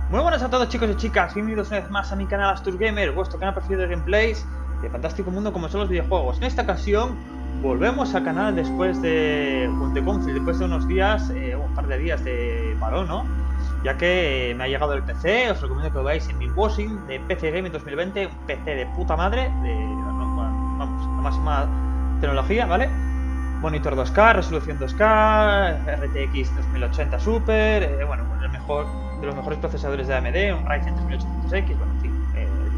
Muy buenas a todos, chicos y chicas, bienvenidos una vez más a mi canal Astur Gamer, vuestro canal preferido de gameplays de fantástico mundo como son los videojuegos. En esta ocasión volvemos al canal después de después de unos días, un par de días de parón, ¿no? Ya que me ha llegado el PC, os recomiendo que lo veáis en mi unboxing de PC Gaming 2020, un PC de puta madre, vamos, la máxima tecnología, ¿vale? Monitor 2K, resolución 2K, RTX 2080 Super, bueno, el mejor de los mejores procesadores de AMD, un Ryzen 3800X, bueno, en fin,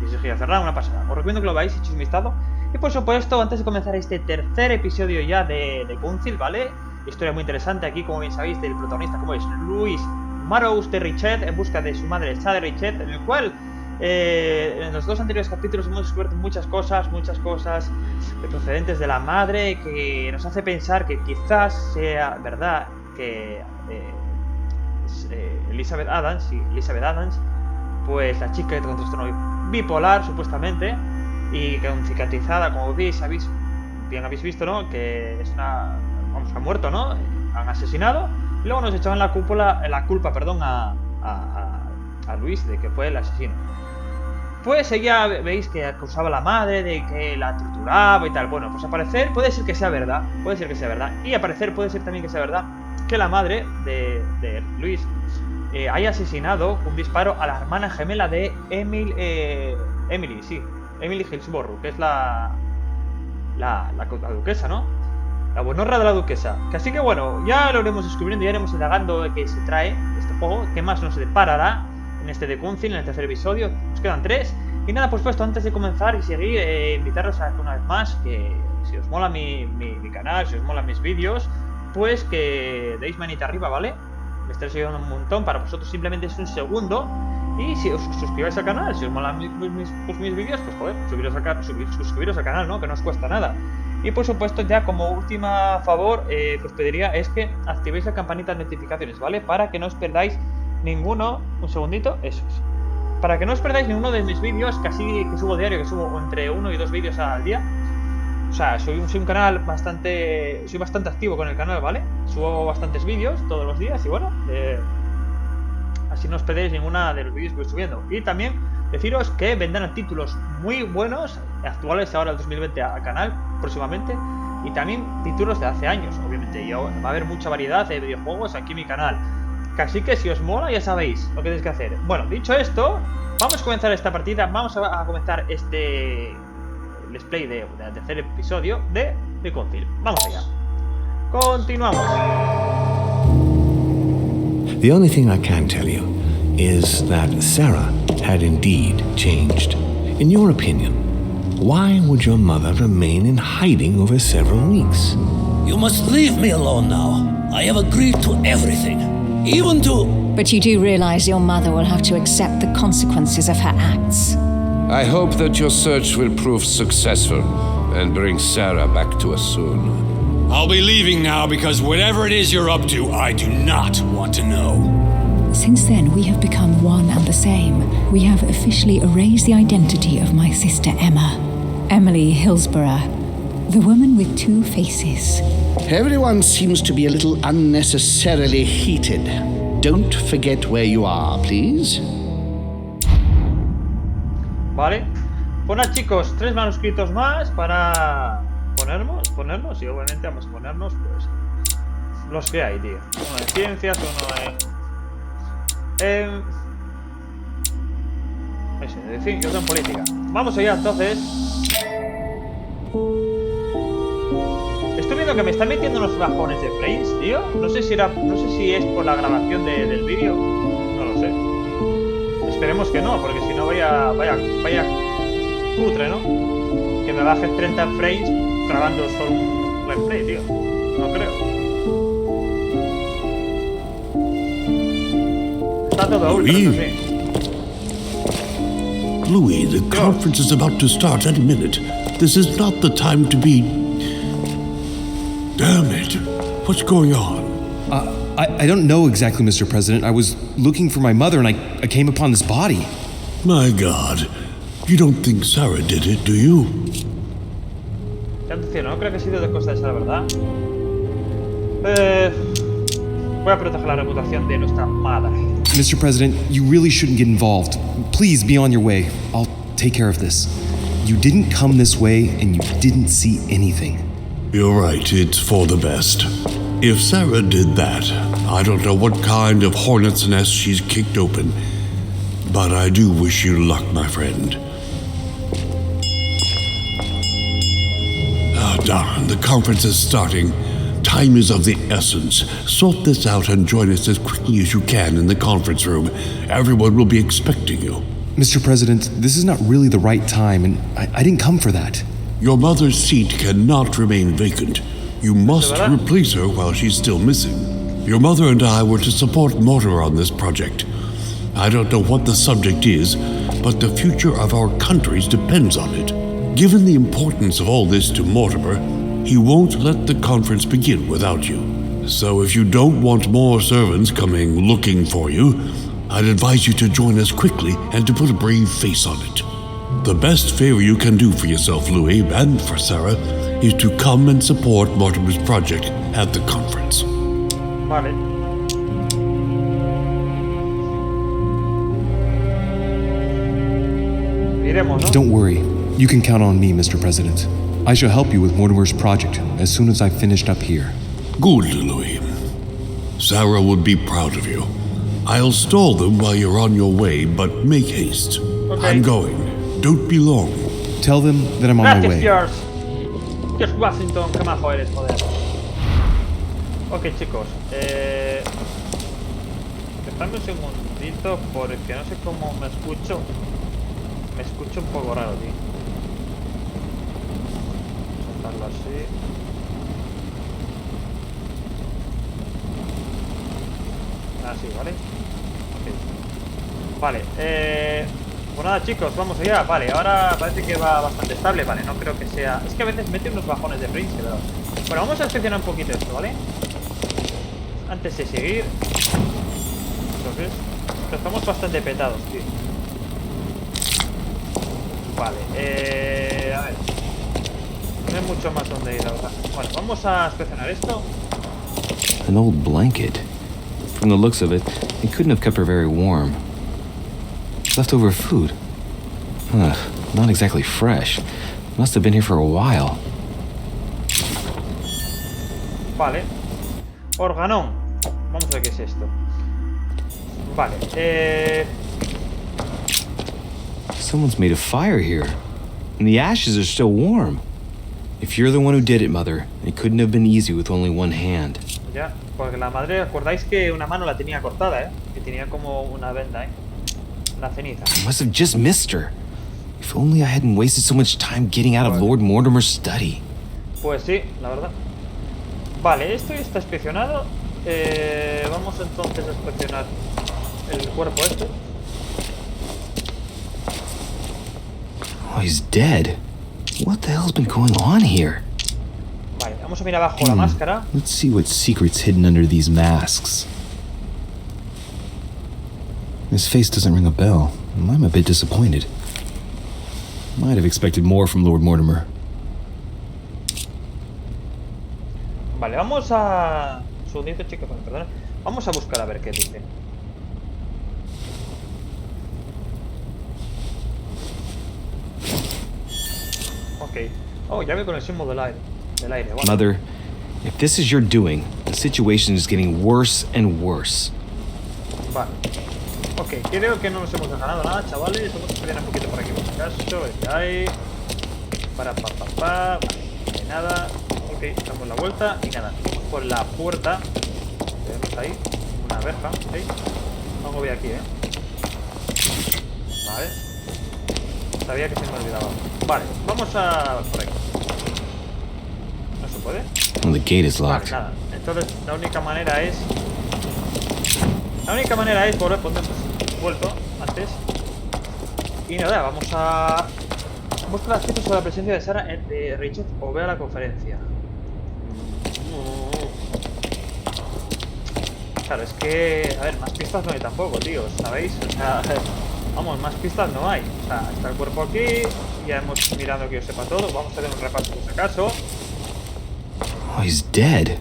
16 GB de RAM, una pasada. Os recomiendo que lo veáis y echéis un vistazo. Y por supuesto, antes de comenzar este tercer episodio ya de Council, ¿vale? Historia muy interesante aquí, como bien sabéis, del protagonista, como es Louis Marous de Richet, en busca de su madre, Sarah de Richet, en el cual en los dos anteriores capítulos hemos descubierto muchas cosas procedentes de la madre que nos hace pensar que quizás sea verdad que Elizabeth Adams, pues la chica con trastorno bipolar supuestamente y con cicatrizada, como bien habéis visto, ¿no? Que es una, vamos, ha muerto, ¿no? Han asesinado y luego nos echaban la culpa a Luis de que fue el asesino. Pues ella, veis que acusaba a la madre de que la torturaba y tal. Bueno, pues al parecer puede ser que sea verdad. Y al parecer puede ser también que sea verdad que la madre de Luis haya asesinado un disparo a la hermana gemela de Emily Hillsborough, que es la duquesa, ¿no? La buenorra de la duquesa. Así que bueno, ya lo iremos descubriendo, ya iremos indagando de qué se trae este juego, qué más nos deparará en este de Council, en el tercer episodio. Nos quedan 3. Y nada, por supuesto, antes de comenzar y seguir, invitaros a una vez más que si os mola mi canal, si os molan mis vídeos, pues que deis manita arriba, ¿vale? Me estaréis ayudando un montón. Para vosotros simplemente es un segundo. Y si os suscribáis al canal, si os molan mis vídeos, pues joder, suscribiros al canal, ¿no? Que no os cuesta nada. Y por supuesto, ya como última favor, que os pediría es que activéis la campanita de notificaciones, ¿vale? Para que no os perdáis ninguno, un segundito, eso es. Para que no os perdáis ninguno de mis vídeos, que subo diario, que subo entre 1 y 2 vídeos al día. O sea, soy un canal soy bastante activo con el canal, ¿vale? Subo bastantes vídeos todos los días y bueno, así no os perdéis ninguna de los vídeos que voy subiendo. Y también deciros que vendrán títulos muy buenos, actuales ahora el 2020 al canal, próximamente. Y también títulos de hace años, obviamente. Y va a haber mucha variedad de videojuegos aquí en mi canal. Así que si os mola ya sabéis lo que tenéis que hacer. Bueno, dicho esto, vamos a comenzar esta partida. Vamos a comenzar este let's play del tercer episodio de Council. Vamos allá. Continuamos. The only thing I can tell you is that Sarah had indeed changed. In your opinion, why would your mother remain in hiding over several weeks? You must leave me alone now. I have agreed to everything. Even to... But you do realize your mother will have to accept the consequences of her acts. I hope that your search will prove successful and bring Sarah back to us soon. I'll be leaving now because whatever it is you're up to, I do not want to know. Since then, we have become one and the same. We have officially erased the identity of my sister Emma. Emily Hillsborough, the woman with 2 faces. Everyone seems to be a little unnecessarily heated. Don't forget where you are, please. Vale. Bueno, chicos, 3 manuscritos más para ponernos y obviamente vamos a ponernos pues los que hay, tío. Uno de ciencias, uno de y otro en política. Vamos allá, entonces. Estoy viendo que me está metiendo unos bajones de frames, tío. No sé si es por la grabación del vídeo. No lo sé. Esperemos que no, porque si no vaya cutre, ¿no? Que me baje 30 frames grabando solo un gameplay, tío. No creo. Está todo ultra, sí. Louis, the conference is about to start any minute. This is not the time to be... Damn it. What's going on? I don't know exactly, Mr. President. I was looking for my mother and I came upon this body. My God. You don't think Sarah did it, do you? Atención, no creo que ha sido de cosas de esa, ¿verdad? Voy a proteger la reputación de nuestra madre. Mr. President, you really shouldn't get involved. Please be on your way. I'll take care of this. You didn't come this way, and you didn't see anything. You're right, it's for the best. If Sarah did that, I don't know what kind of hornet's nest she's kicked open. But I do wish you luck, my friend. Darn, the conference is starting. Time is of the essence. Sort this out and join us as quickly as you can in the conference room. Everyone will be expecting you. Mr. President, this is not really the right time, and I didn't come for that. Your mother's seat cannot remain vacant. You must replace her while she's still missing. Your mother and I were to support Mortimer on this project. I don't know what the subject is, but the future of our countries depends on it. Given the importance of all this to Mortimer, he won't let the conference begin without you. So if you don't want more servants coming looking for you, I'd advise you to join us quickly and to put a brave face on it. The best favor you can do for yourself, Louis, and for Sarah, is to come and support Mortimer's project at the conference. Vale. Iremos, ¿no? Don't worry. You can count on me, Mr. President. I shall help you with Mortimer's project as soon as I've finished up here. Good, Louis. Sarah would be proud of you. I'll stall them while you're on your way, but make haste. Okay. I'm going. Don't be long. Tell them that I'm on my way. George. George Washington, qué majo eres, joder. Ok, chicos. Dejadme un segundito porque no sé cómo me escucho. Me escucho un poco raro, tío. Soltarlo así. Así, ¿vale? Ok. Vale, pues nada, chicos, vamos allá. Vale, ahora parece que va bastante estable. Vale, no creo que sea... Es que a veces mete unos bajones de frame, pero... Bueno, vamos a inspeccionar un poquito esto, ¿vale? Antes de seguir... Entonces... Estamos bastante petados, tío. Vale, a ver. No hay mucho más donde ir, la verdad. Bueno, vamos a inspeccionar esto. An old blanket. From the looks of it, it couldn't have kept her very warm. Leftover food. Ugh, not exactly fresh. Must have been here for a while. Vale. Organón. Vamos a ver qué es esto. Vale, Someone's made a fire here, and the ashes are still warm. If you're the one who did it, Mother, it couldn't have been easy with only one hand. Ya, porque la madre, acordáis que una mano la tenía cortada, que tenía como una venda, una ceniza. I must have just missed her. If only I hadn't wasted so much time getting out of Lord Mortimer's study. Pues sí, la verdad. Vale, esto ya está inspeccionado. Vamos entonces a inspeccionar el cuerpo este. Oh, he's dead. What the hell's been going on here? Vale, vamos a mirar abajo la máscara. Let's see what secret's hidden under these masks. His face doesn't ring a bell. I'm a bit disappointed. Might have expected more from Lord Mortimer. Vale, vamos a... Un segundito, chicos, perdón. Vamos a buscar a ver qué dice. Ok. Oh, ya veo con el símbolo del aire. Vale. Mother, if this is your doing, the situation is getting worse and worse. Vale. Ok, creo que no nos hemos ganado nada, chavales. Vamos a esperar un poquito por aquí, por si acaso. Ahí. Vale, no hay nada. Ok, damos la vuelta y nada. Vamos por la puerta. Tenemos ahí una verja. ¿Sí? Algo voy aquí, Vale. Sabía que se me olvidaba. Vale, vamos a... por aquí. ¿No se puede? Well, the gate is locked. Vale, nada. Entonces la única manera es volver, pues hemos vuelto antes. Y nada, vamos a... Busca las pistas sobre la presencia de Sarah de Richet o vea la conferencia. Claro, es que... A ver, más pistas no hay tampoco, tío, ¿sabéis? O sea, vamos, más pistas no hay. O sea, está el cuerpo aquí, ya hemos mirado que yo sepa todo. Vamos a hacer un repaso por si acaso. Oh, he's dead.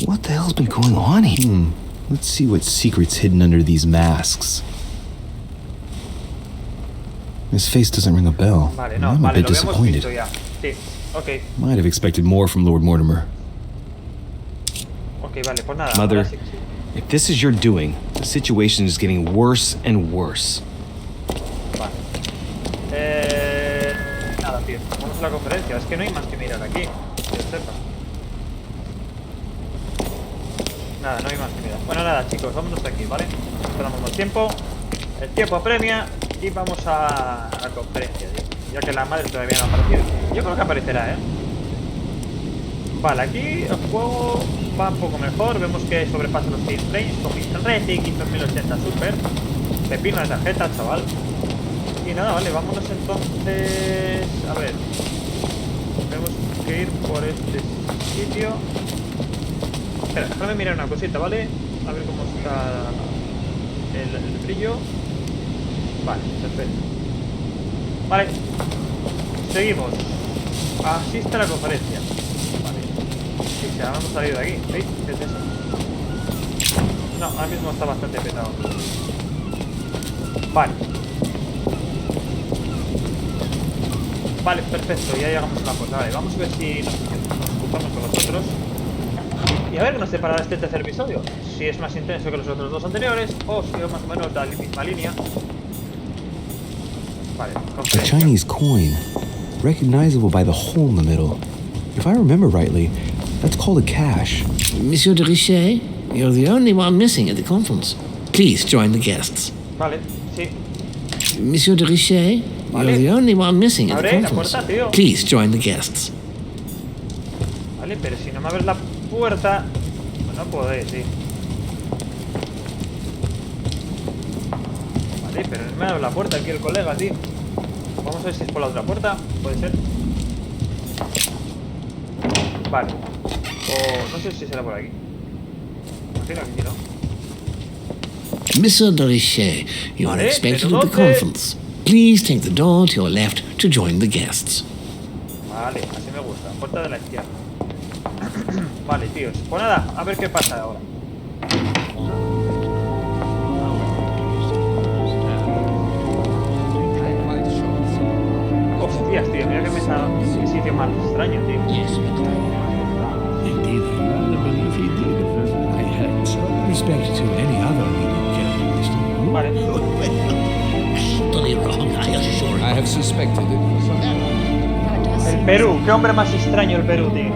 What the hell's been going on here? Let's see what secret's hidden under these masks. His face doesn't ring a bell. Vale, no, I'm a vale, bit lo hemos disappointed. visto ya. Sí, ok. Might have expected more from Lord Mortimer. Ok, vale, pues nada. Mother, ahora sí, sí. if this is your doing, the situation is getting worse and worse. Vale. Nada, tío. Vamos a la conferencia. Es que no hay más que mirar aquí. Que yo sepa. Nada, no hay más que mirar. Bueno, nada, chicos, vámonos de aquí, ¿vale? No esperamos más tiempo. El tiempo apremia y vamos a la conferencia, tío. Ya que la madre todavía no ha aparecido. Yo creo que aparecerá, ¿eh? Vale, aquí el juego va un poco mejor. Vemos que sobrepasa los 100 frames con RTX 1080 Super. Pepino de tarjeta, chaval. Y nada, vale, vámonos entonces. A ver. Tenemos que ir por este sitio. Espera, déjame mirar una cosita, ¿vale? A ver cómo está el brillo. Vale, perfecto. Vale. Seguimos. Asiste a la conferencia. Vale. Sí, ya hemos salido de aquí. ¿Veis? ¿Qué es eso? No, ahora mismo está bastante petado. Vale. Vale, perfecto. Ya llegamos a la puerta. Vale, vamos a ver si nos cruzamos con los otros. Y a ver qué nos deparará este tercer episodio. Si es más intenso que los otros dos anteriores o si es más o menos la misma línea. Vale, A Chinese coin, recognizable by the hole in the middle. If I remember rightly, that's called a cash. Monsieur de Richet, you're the only one missing at the conference. Please join the guests. Vale, sí. Monsieur de Richet, you're the only one missing at the conference. Please join the guests. Vale, pero si no me abres la puerta, pues no puedo ir, sí. Vale, pero no me abre la puerta aquí el colega, tío. Vamos a ver si es por la otra puerta, puede ser. Vale. O no sé si será por aquí. Imagino que aquí, ¿no? Monsieur de Richet, you are expected at the conference. Please take the door to your left to join the guests. Vale, así me gusta. Puerta de la izquierda. Vale, tíos. Pues nada, a ver qué pasa ahora. Hostias, tío, mira que me sale el sitio más extraño, tío. Respect to any other leading Vale. Totally wrong, I assure you. I have suspected it. El Perú, qué hombre más extraño el Perú, tío.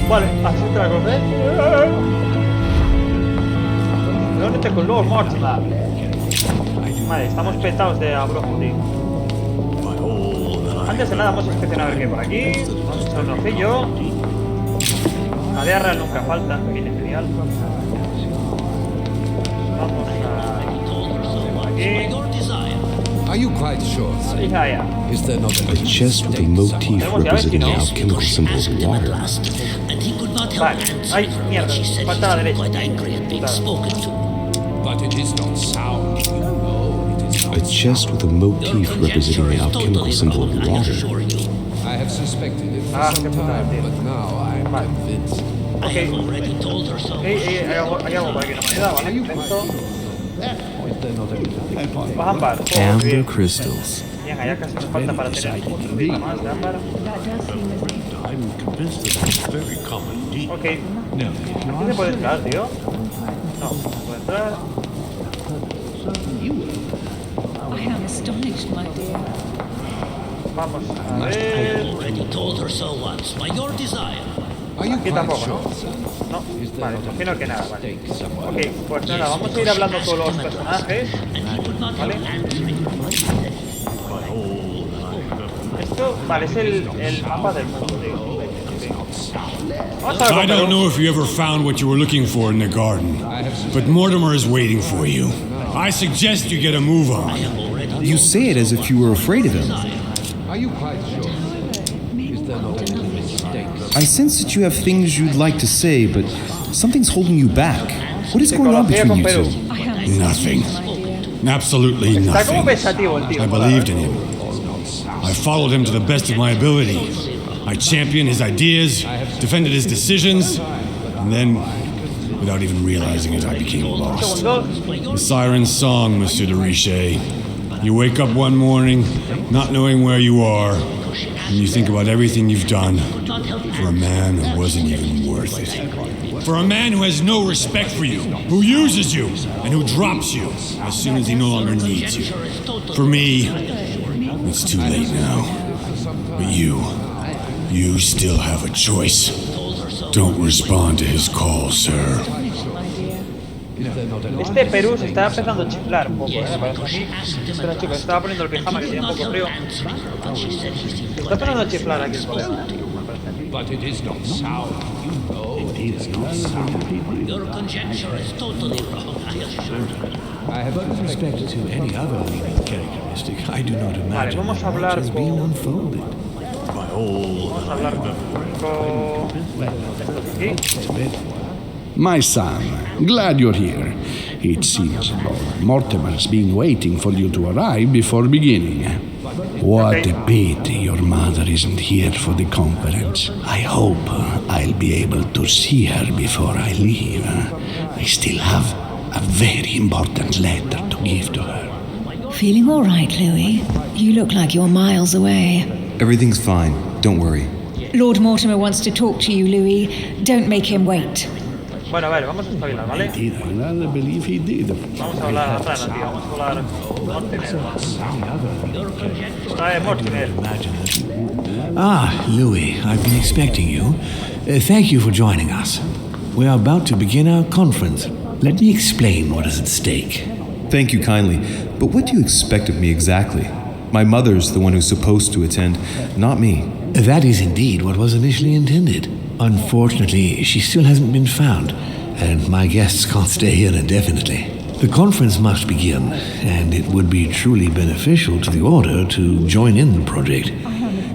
Vale, así te la coges. Reúnete con Louis Marous. Vale, estamos petados de abrojo, tío. Antes de nada vamos a inspeccionar a ver qué hay por aquí. Vamos a echar un ojillo. La diarrea nunca falta, viene genial. Vamos a... aquí. Are you quite sure? Is there not A chest with a motif representing the alchemical symbol of water. Vale, ay, mierda, falta la derecha. But it is not sound. A chest with a motif representing the alchemical symbol of water. I have suspected it for Ah, some qué putada, time, tío. but now I am convinced. Ok, hay algo por aquí en la moneda, ¿vale? Perfecto. Ámbar. Amber crystals. Venga, ya casi nos falta para tener un poquito más de ámbar. Ok. ¿Aquí se puede entrar, tío? No, no puede entrar. I am astonished, my dear. Vamos a ver... Aquí tampoco, ¿no? No, vale, imagino que nada, vale. Ok, pues nada, vamos a ir hablando con los personajes. ¿Vale? Esto, vale, es el mapa del mundo, tío. Vamos a ver. I don't know if you ever found what you were looking for in the garden, but Mortimer is waiting for you. I suggest you get a move on. You say it as if you were afraid of him. Are you quite sure? Is there not any mistake? I sense that you have things you'd like to say, but something's holding you back. What is going on between you two? Nothing. Absolutely Está como nothing. pensativo el tío. I believed in him. I followed him to the best of my ability. I championed his ideas, defended his decisions, and then, without even realizing it, I became lost. The siren's song, Monsieur de Richet. You wake up one morning, not knowing where you are, and you think about everything you've done for a man who wasn't even worth it. For a man who has no respect for you, who uses you, and who drops you as soon as he no longer needs you. For me, it's too late now. But you still have a choice. Don't respond to his call, sir. Este Perú se está empezando a chiflar un poco, parece a mí. Espera, chicos, estaba poniendo el pijama que tenía un poco frío. Se está empezando a chiflar aquí el colega. But it is not sound. It is not sound. Your conjecture is totally wrong, I assure you. But with respect to any other leading characteristic, I do not imagine vamos a that hablar much has been unfolded. By all... Vamos a hablar con... My son, glad you're here. It seems Lord Mortimer's been waiting for you to arrive before beginning. What a pity your mother isn't here for the conference. I hope I'll be able to see her before I leave. I still have a very important letter to give to her. Feeling all right, Louis? You look like you're miles away. Everything's fine. Don't worry. Lord Mortimer wants to talk to you, Louis. Don't make him wait. Bueno, a ver, vamos a espabilar, ¿vale? Vamos a hablar a Rana, tío. Vamos a hablar Mortimer. Ah, Louis, I've been expecting you. Thank you for joining us. We are about to begin our conference. Let me explain what is at stake. Thank you kindly, but what do you expect of me exactly? My mother's the one who's supposed to attend, not me. That is indeed what was initially intended. Unfortunately, she still hasn't been found, and my guests can't stay here indefinitely. The conference must begin, and it would be truly beneficial to the Order to join in the project.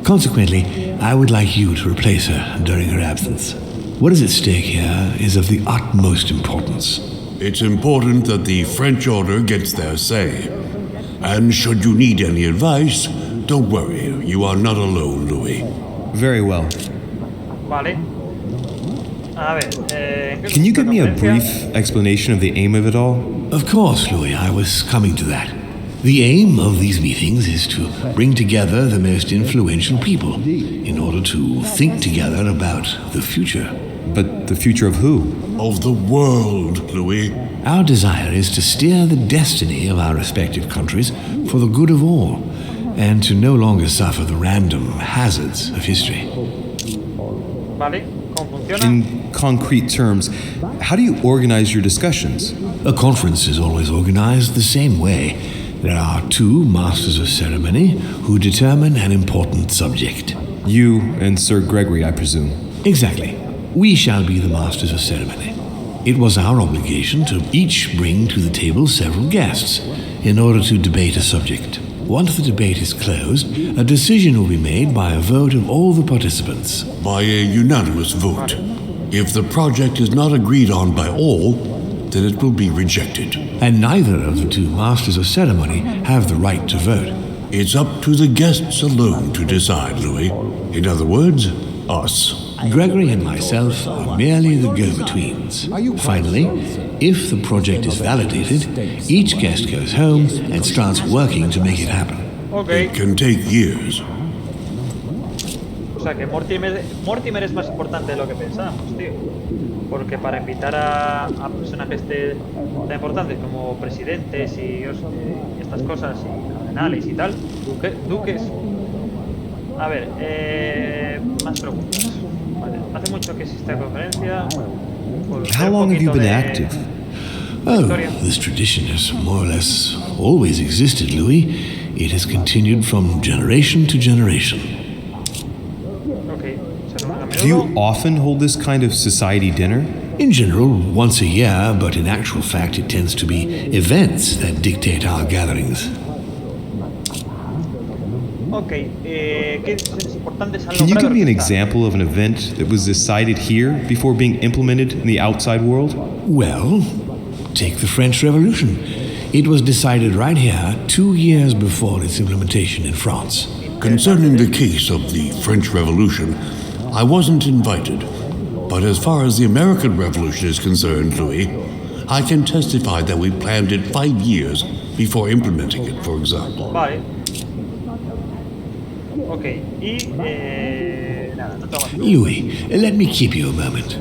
Consequently, I would like you to replace her during her absence. What is at stake here is of the utmost importance. It's important that the French Order gets their say. And should you need any advice, don't worry, you are not alone, Louis. Very well. Vale. A ver, can you give me a brief explanation of the aim of it all? Of course, Louis, I was coming to that. The aim of these meetings is to bring together the most influential people in order to think together about the future. But the future of who? Of the world, Louis. Our desire is to steer the destiny of our respective countries for the good of all, and to no longer suffer the random hazards of history. Vale, ¿cómo funciona? In concrete terms, how do you organize your discussions? A conference is always organized the same way. There are two masters of ceremony who determine an important subject. You and Sir Gregory, I presume. Exactly. We shall be the masters of ceremony. It was our obligation to each bring to the table several guests in order to debate a subject. Once the debate is closed, a decision will be made by a vote of all the participants. By a unanimous vote. If the project is not agreed on by all, then it will be rejected. And neither of the two masters of ceremony have the right to vote. It's up to the guests alone to decide, Louis. In other words, us. Gregory and myself are merely the go-betweens. Finally, if the project is validated, each guest goes home and starts working to make it happen. Okay. It can take years. O sea que Mortimer es más importante de lo que pensamos, tío. Porque para invitar a personajes tan importantes como presidentes y estas cosas, y cardenales y tal, duques. A ver, más preguntas. Vale, hace mucho que existe la conferencia. How long have you been active? Oh, this tradition has more or less always existed, Louis. It has continued from generation to generation. Okay. Do you often hold this kind of society dinner? In general, once a year, but in actual fact it tends to be events that dictate our gatherings. Okay, ¿qué decisiones importantes han Can you logrado give me an realizar? example of an event that was decided here before being implemented in the outside world? Well, take the French Revolution. It was decided right here 2 years before its implementation in France. Concerning the case of the French Revolution, I wasn't invited. But as far as the American Revolution is concerned, Louis, I can testify that we planned it 5 years before implementing it, for example. Vale. Ok, y... nada, no tengo más. Louis, let me keep you a moment.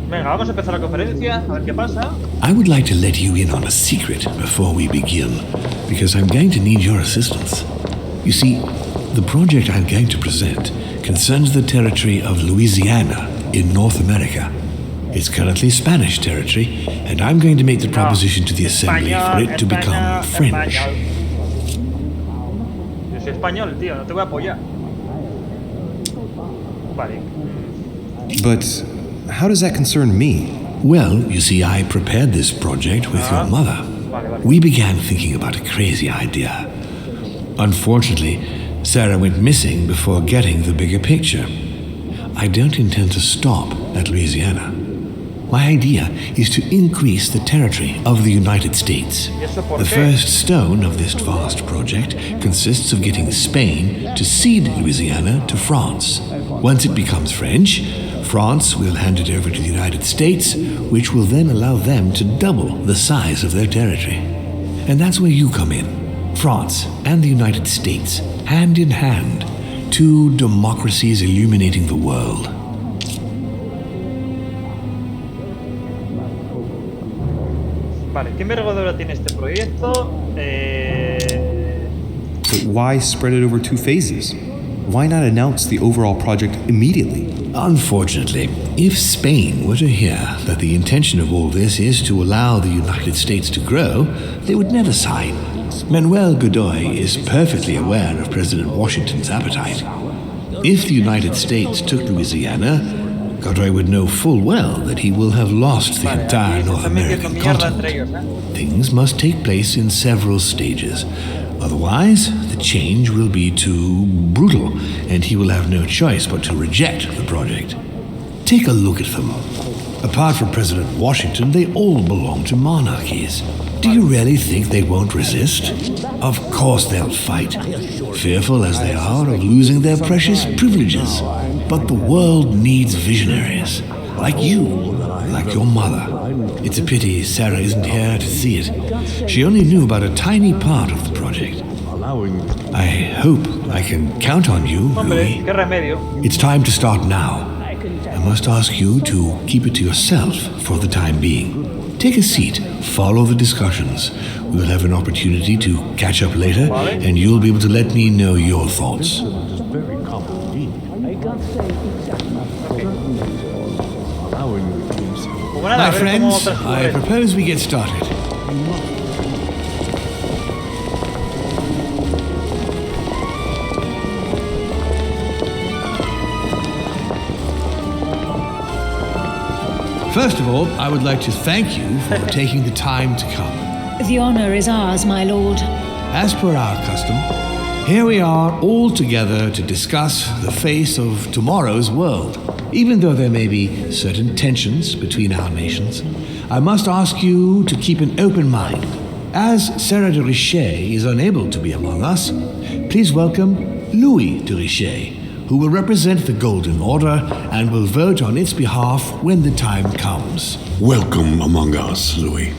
Venga, vamos a empezar la conferencia, a ver qué pasa. I would like to let you in on a secret before we begin, because I'm going to need your assistance. You see, the project I'm going to present concerns the territory of Louisiana in North America. It's currently Spanish territory, and I'm going to make the proposition to the Assembly for it to become French. Yo soy español, tío, no te voy a apoyar. Vale. But how does that concern me? Well, you see, I prepared this project with your mother. We began thinking about a crazy idea. Unfortunately, Sarah went missing before getting the bigger picture. I don't intend to stop at Louisiana. My idea is to increase the territory of the United States. The first stone of this vast project consists of getting Spain to cede Louisiana to France. Once it becomes French, France will hand it over to the United States, which will then allow them to double the size of their territory. And that's where you come in. France and the United States, hand in hand, two democracies illuminating the world. Vale, ¿qué envergadura tiene este proyecto? But why spread it over 2 phases? Why not announce the overall project immediately? Unfortunately, if Spain were to hear that the intention of all this is to allow the United States to grow, they would never sign. Manuel Godoy is perfectly aware of President Washington's appetite. If the United States took Louisiana, Godoy would know full well that he will have lost the entire North American continent. Things must take place in several stages. Otherwise, the change will be too brutal, and he will have no choice but to reject the project. Take a look at them. Apart from President Washington, they all belong to monarchies. Do you really think they won't resist? Of course they'll fight, fearful as they are of losing their precious privileges. But the world needs visionaries, like you, like your mother. It's a pity Sarah isn't here to see it. She only knew about a tiny part of the project. I hope I can count on you, Louis. It's time to start now. I must ask you to keep it to yourself for the time being. Take a seat, follow the discussions. We'll have an opportunity to catch up later, and you'll be able to let me know your thoughts. My friends, I propose we get started. First of all, I would like to thank you for taking the time to come. The honor is ours, my lord. As per our custom, here we are all together to discuss the face of tomorrow's world. Even though there may be certain tensions between our nations, I must ask you to keep an open mind. As Sarah de Richet is unable to be among us, please welcome Louis de Richet, who will represent the Golden Order and will vote on its behalf when the time comes. Welcome among us, Louis.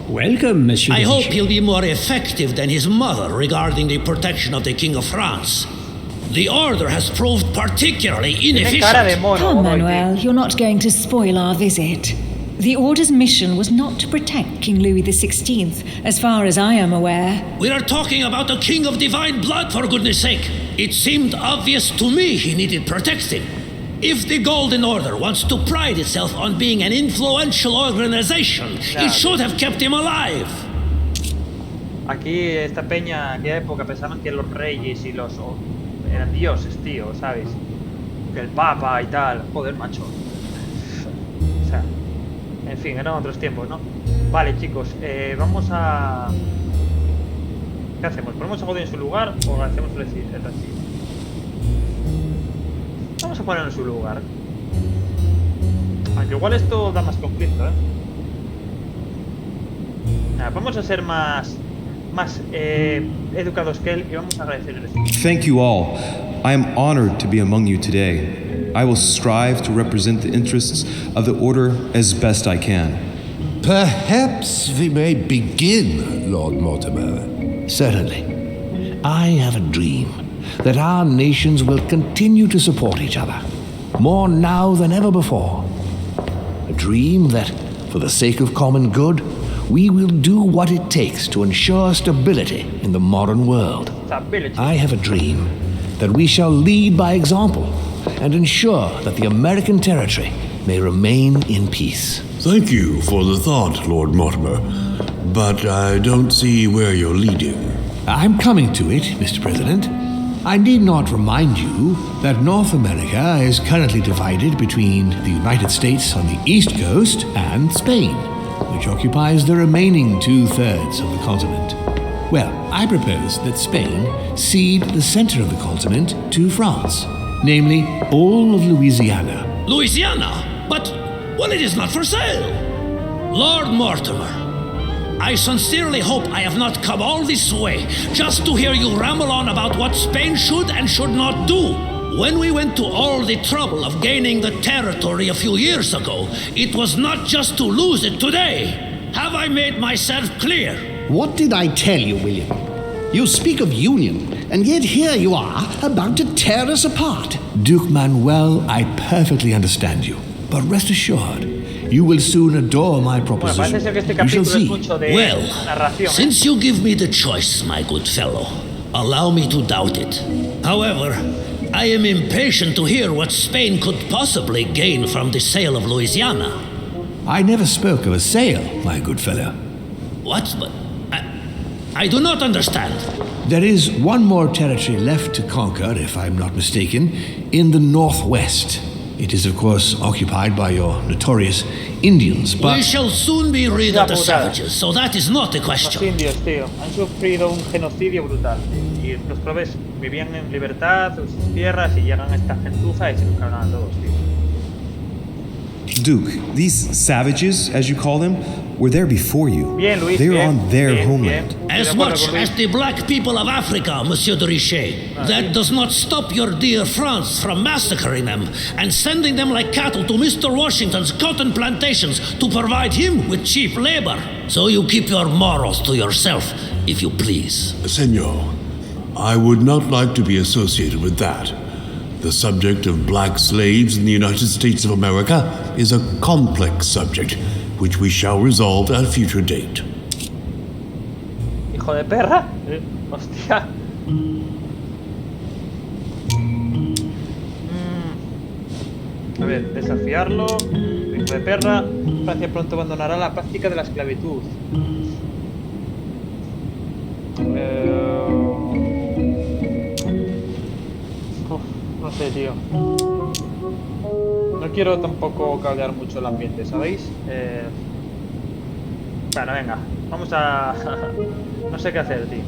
Welcome, Monsieur. I hope he'll be more effective than his mother regarding the protection of the King of France. The Order has proved particularly inefficient. Come, Manuel, you're not going to spoil our visit. The Order's mission was not to protect King Louis XVI, as far as I am aware. We are talking about a king of divine blood, for goodness sake. It seemed obvious to me he needed protecting. If the Golden Order wants to pride itself on being an influential organization, it should have kept him alive. Aquí esta peña, aquella época, pensaban que los reyes y los eran dioses, tío, ¿sabes? Que el papa y tal. Joder, macho. O sea, en fin, eran otros tiempos, ¿no? Vale, chicos, vamos a... ¿Qué hacemos? ¿Ponemos a Godoy en su lugar o hacemos el así? Vamos a ponerlo en su lugar. Aunque igual esto da más conflicto, ¿eh? Vamos a ser más más educados que él y vamos a agradecerles. Thank you all. I am honored to be among you today. I will strive to represent the interests of the Order as best I can. Perhaps we may begin, Lord Mortimer. Certainly. I have a dream that our nations will continue to support each other, more now than ever before. A dream that, for the sake of common good, we will do what it takes to ensure stability in the modern world. I have a dream that we shall lead by example and ensure that the American territory may remain in peace. Thank you for the thought, Lord Mortimer, but I don't see where you're leading. I'm coming to it, Mr. President. I need not remind you that North America is currently divided between the United States on the east coast and Spain, which occupies the remaining 2/3 of the continent. Well, I propose that Spain cede the center of the continent to France, namely all of Louisiana. Louisiana? But, well, it is not for sale. Lord Mortimer, I sincerely hope I have not come all this way just to hear you ramble on about what Spain should and should not do. When we went to all the trouble of gaining the territory a few years ago, it was not just to lose it today. Have I made myself clear? What did I tell you, William? You speak of union, and yet here you are, about to tear us apart. Duke Manuel, I perfectly understand you, but rest assured, you will soon adore my proposition. You shall see. Well, since you give me the choice, my good fellow, allow me to doubt it. However, I am impatient to hear what Spain could possibly gain from the sale of Louisiana. I never spoke of a sale, my good fellow. What? But I do not understand. There is one more territory left to conquer, if I'm not mistaken, in the northwest. It is, of course, occupied by your notorious Indians, but... We shall soon be rid of the savages, so that is not the question. Los indios, tío, han sufrido un genocidio brutal. Y los probes vivían en libertad, en sus tierras, y llegan a esta gentuza y se los cargan a todos, tío. Duke, these savages, as you call them, were there before you. Bien, Luis, they were bien, on their bien, homeland. Bien. As much as the black people of Africa, Monsieur de Richet. That does not stop your dear France from massacring them and sending them like cattle to Mr. Washington's cotton plantations to provide him with cheap labor. So you keep your morals to yourself, if you please. Senor, I would not like to be associated with that. The subject of black slaves in the United States of America is a complex subject, which we shall resolve at a future date. Hijo de perra. Hostia. A ver, desafiarlo. Hijo de perra. Francia pronto abandonará la práctica de la esclavitud. No sé, tío. No quiero tampoco caldear mucho el ambiente, ¿sabéis? Bueno, venga. Vamos a... no sé qué hacer, tío.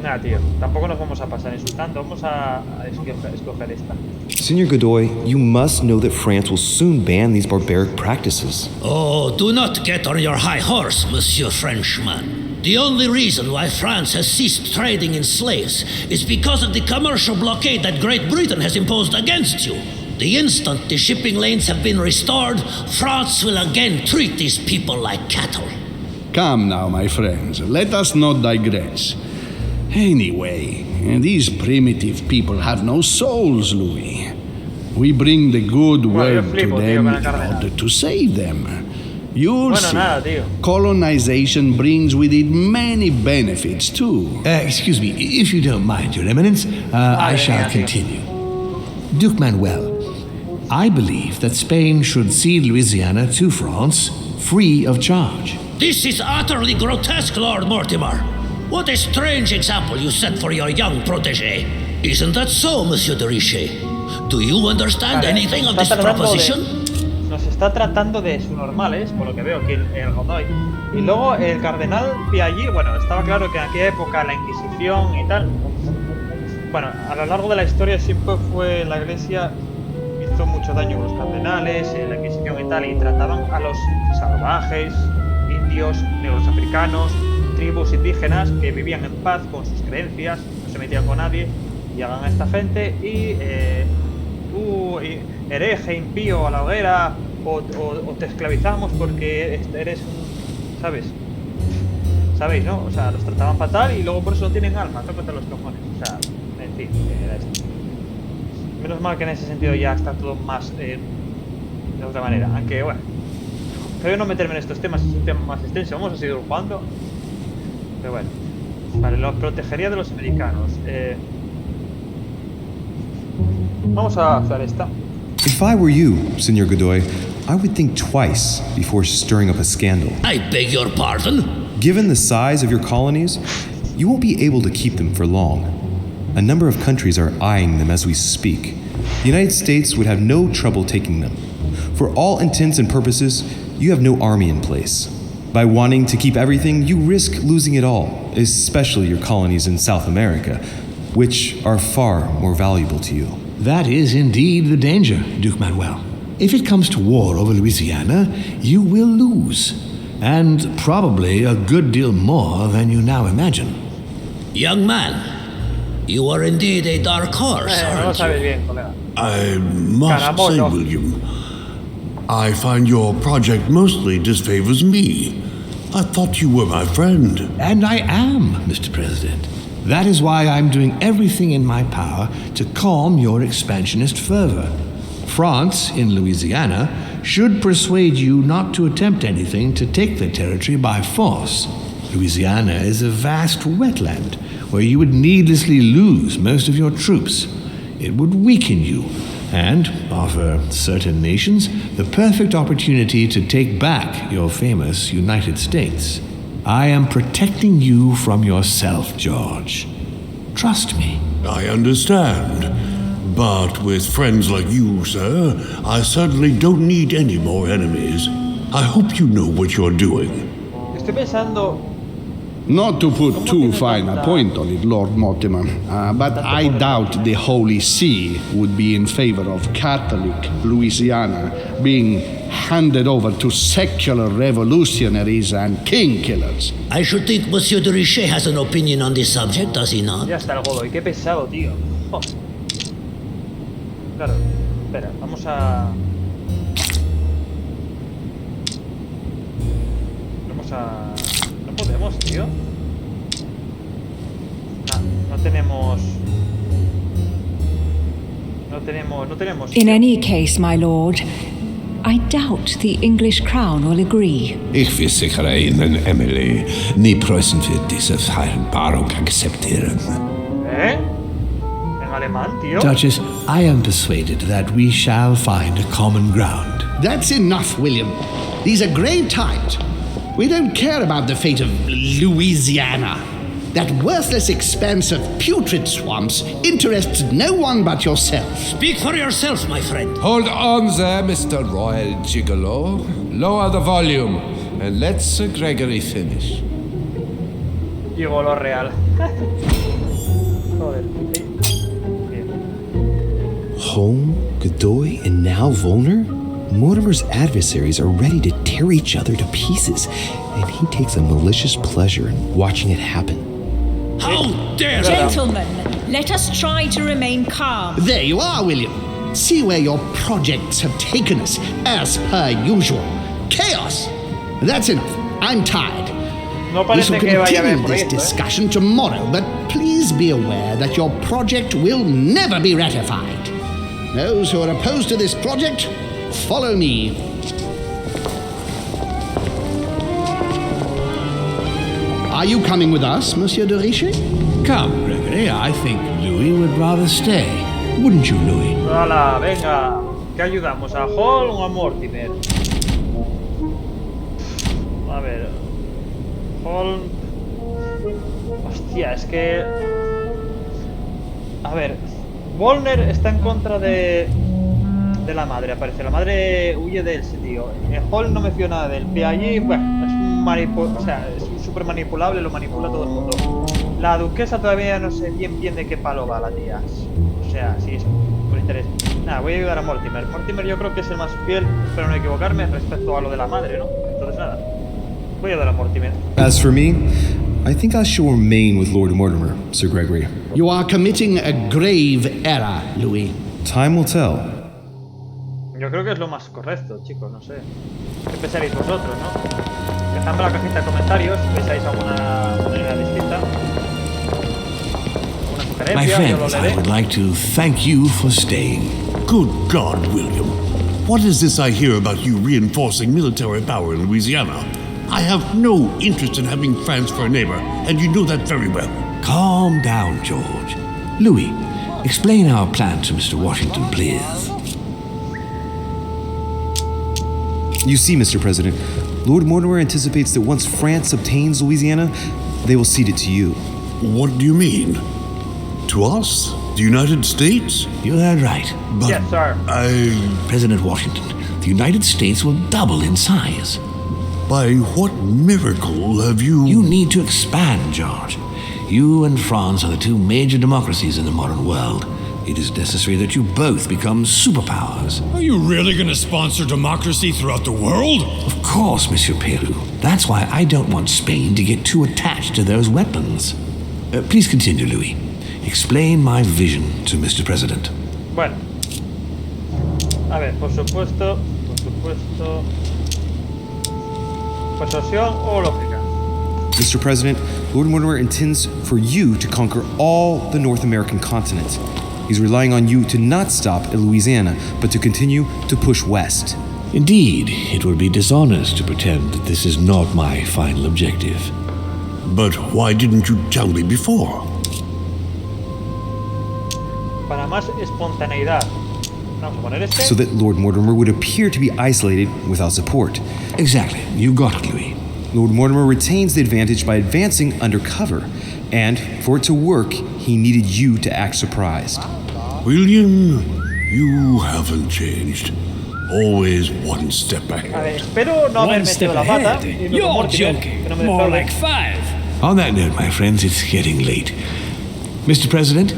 Nada, tío. Tampoco nos vamos a pasar insultando. Vamos a escoger esta. Senor Godoy, you must know that France will soon ban these barbaric practices. Oh, do not get on your high horse, Monsieur Frenchman. The only reason why France has ceased trading in slaves is because of the commercial blockade that Great Britain has imposed against you. The instant the shipping lanes have been restored, France will again treat these people like cattle. Come now, my friends, let us not digress. Anyway, these primitive people have no souls, Louis. We bring the good word to them in order to save them. You'll see. Colonization brings with it many benefits, too. Excuse me, if you don't mind, Your Eminence, I shall continue. Duke Manuel, I believe that Spain should cede Louisiana to France free of charge. This is utterly grotesque, Lord Mortimer. What a strange example you set for your young protégé. Isn't that so, Monsieur de Richet? Do you understand anything of this proposition? Nos está tratando de subnormales, por lo que veo aquí el Godoy. Y luego el cardenal Piaggi, bueno, estaba claro que en aquella época la Inquisición y tal, bueno, a lo largo de la historia siempre fue la Iglesia hizo mucho daño con los cardenales, la Inquisición y tal, y trataban a los salvajes, indios, negros africanos, tribus indígenas que vivían en paz con sus creencias, no se metían con nadie. Llegan a esta gente y tú, hereje, impío, a la hoguera, o te esclavizamos porque eres un... ¿sabes? ¿Sabéis, no? O sea, los trataban fatal y luego por eso no tienen alma, tócate los cojones. O sea, en fin, era esto. Menos mal que en ese sentido ya está todo más de otra manera. Aunque, bueno, creo no meterme en estos temas, es un tema más extenso. Vamos a seguir jugando. Pero bueno. Vale, lo protegería de los americanos. Vamos a hacer esta. If I were you, Senor Godoy, I would think twice before stirring up a scandal. I beg your pardon? Given the size of your colonies, you won't be able to keep them for long. A number of countries are eyeing them as we speak. The United States would have no trouble taking them. For all intents and purposes, you have no army in place. By wanting to keep everything, you risk losing it all, especially your colonies in South America, which are far more valuable to you. That is indeed the danger, Duke Manuel. If it comes to war over Louisiana, you will lose. And probably a good deal more than you now imagine. Young man, you are indeed a dark horse, aren't you? I must say, William, I find your project mostly disfavors me. I thought you were my friend. And I am, Mr. President. That is why I'm doing everything in my power to calm your expansionist fervor. France, in Louisiana, should persuade you not to attempt anything to take the territory by force. Louisiana is a vast wetland where you would needlessly lose most of your troops. It would weaken you and offer certain nations the perfect opportunity to take back your famous United States. I am protecting you from yourself, George. Trust me. I understand. But with friends like you, sir, I certainly don't need any more enemies. I hope you know what you're doing. Estoy pensando... Not to put too fine a point on it, Lord Mortimer, but I doubt the Holy See would be in favor of Catholic Louisiana being handed over to secular revolutionaries and king killers. I should think Monsieur de Richet has an opinion on this subject, does he not? Ya está el godo, y qué pesado, tío. Oh. Claro, espera, vamos a... No podemos, tío. No tenemos... In any case, my lord, I doubt the English crown will agree. Ich versichere Ihnen, Emily, nie Preußen wird diese Vereinbarung akzeptieren. En alemán, tío. Duchess, I am persuaded that we shall find a common ground. That's enough, William. These are grave times. We don't care about the fate of Louisiana. That worthless expanse of putrid swamps interests no one but yourself. Speak for yourself, my friend. Hold on there, Mr. Royal Gigolo. Lower the volume and let Sir Gregory finish. Gigolo real. Joder. Home, Godoy, and now Volner? Mortimer's adversaries are ready to tear each other to pieces, and he takes a malicious pleasure in watching it happen. How dare Gentlemen, let us try to remain calm. There you are, William. See where your projects have taken us, as per usual. Chaos! That's enough. I'm tired. No We shall parece que vaya a haber continue this proyecto, discussion tomorrow, but please be aware that your project will never be ratified. Those who are opposed to this project, follow me. Are you coming with us, Monsieur de Richet? Come, Gregory, I think Louis would rather stay. Wouldn't you, Louis? Hola, venga. ¿Qué ayudamos? ¿A Hall o a Mortimer? A ver. Hall... Hostia, es que... A ver. Volner está en contra de la madre, aparece. La madre huye de ese tío. Hall no me fío nada del pie allí. Bueno, es un es súper manipulable, lo manipula todo el mundo. La duquesa todavía no sé bien de qué palo va la tía. O sea, si es por interés. Nada, voy a ayudar a Mortimer. Mortimer yo creo que es el más fiel, espero no equivocarme, respecto a lo de la madre, ¿no? Entonces nada. Voy a dar amortiment. As for me, I think I shall remain with Lord Mortimer, Sir Gregory. You are committing a grave error, Louis. Time will tell. Yo creo que es lo más correcto, chicos, no sé. ¿Qué pensaréis vosotros, no? Dejadme en la cajita de comentarios si pensáis alguna manera distinta. Alguna My sugerencia, yo lo friends, I leeré. would like to thank you for staying. Good God, William. What is this I hear about you reinforcing military power in Louisiana? I have no interest in having France for a neighbor, and you know that very well. Calm down, George. Louis, explain our plan to Mr. Washington, please. You see, Mr. President, Lord Mortimer anticipates that once France obtains Louisiana, they will cede it to you. What do you mean? To us? The United States? You heard right. But Yes, sir. President Washington, the United States will double in size. By what miracle have you... You need to expand, George. You and France are the two major democracies in the modern world. It is necessary that you both become superpowers. Are you really going to sponsor democracy throughout the world? Of course, Monsieur Peru. That's why I don't want Spain to get too attached to those weapons. Please continue, Louis. Explain my vision to Mr. President. Bueno. A ver, por supuesto. Persuasión o lógica. Mr. President, Lord Mortimer intends for you to conquer all the North American continent. He's relying on you to not stop at Louisiana, but to continue to push west. Indeed, it would be dishonest to pretend that this is not my final objective. But why didn't you tell me before? Para más espontaneidad. Vamos a poner este. So that Lord Mortimer would appear to be isolated without support. Exactly. You got it, Louis. Lord Mortimer retains the advantage by advancing undercover, and for it to work, he needed you to act surprised. William, you haven't changed. Always one step A ahead. ver, espero no haber metido la pata. Y no You're Mortimer, joking. que no me More defraude. like 5. On that note, my friends, it's getting late. Mr. President,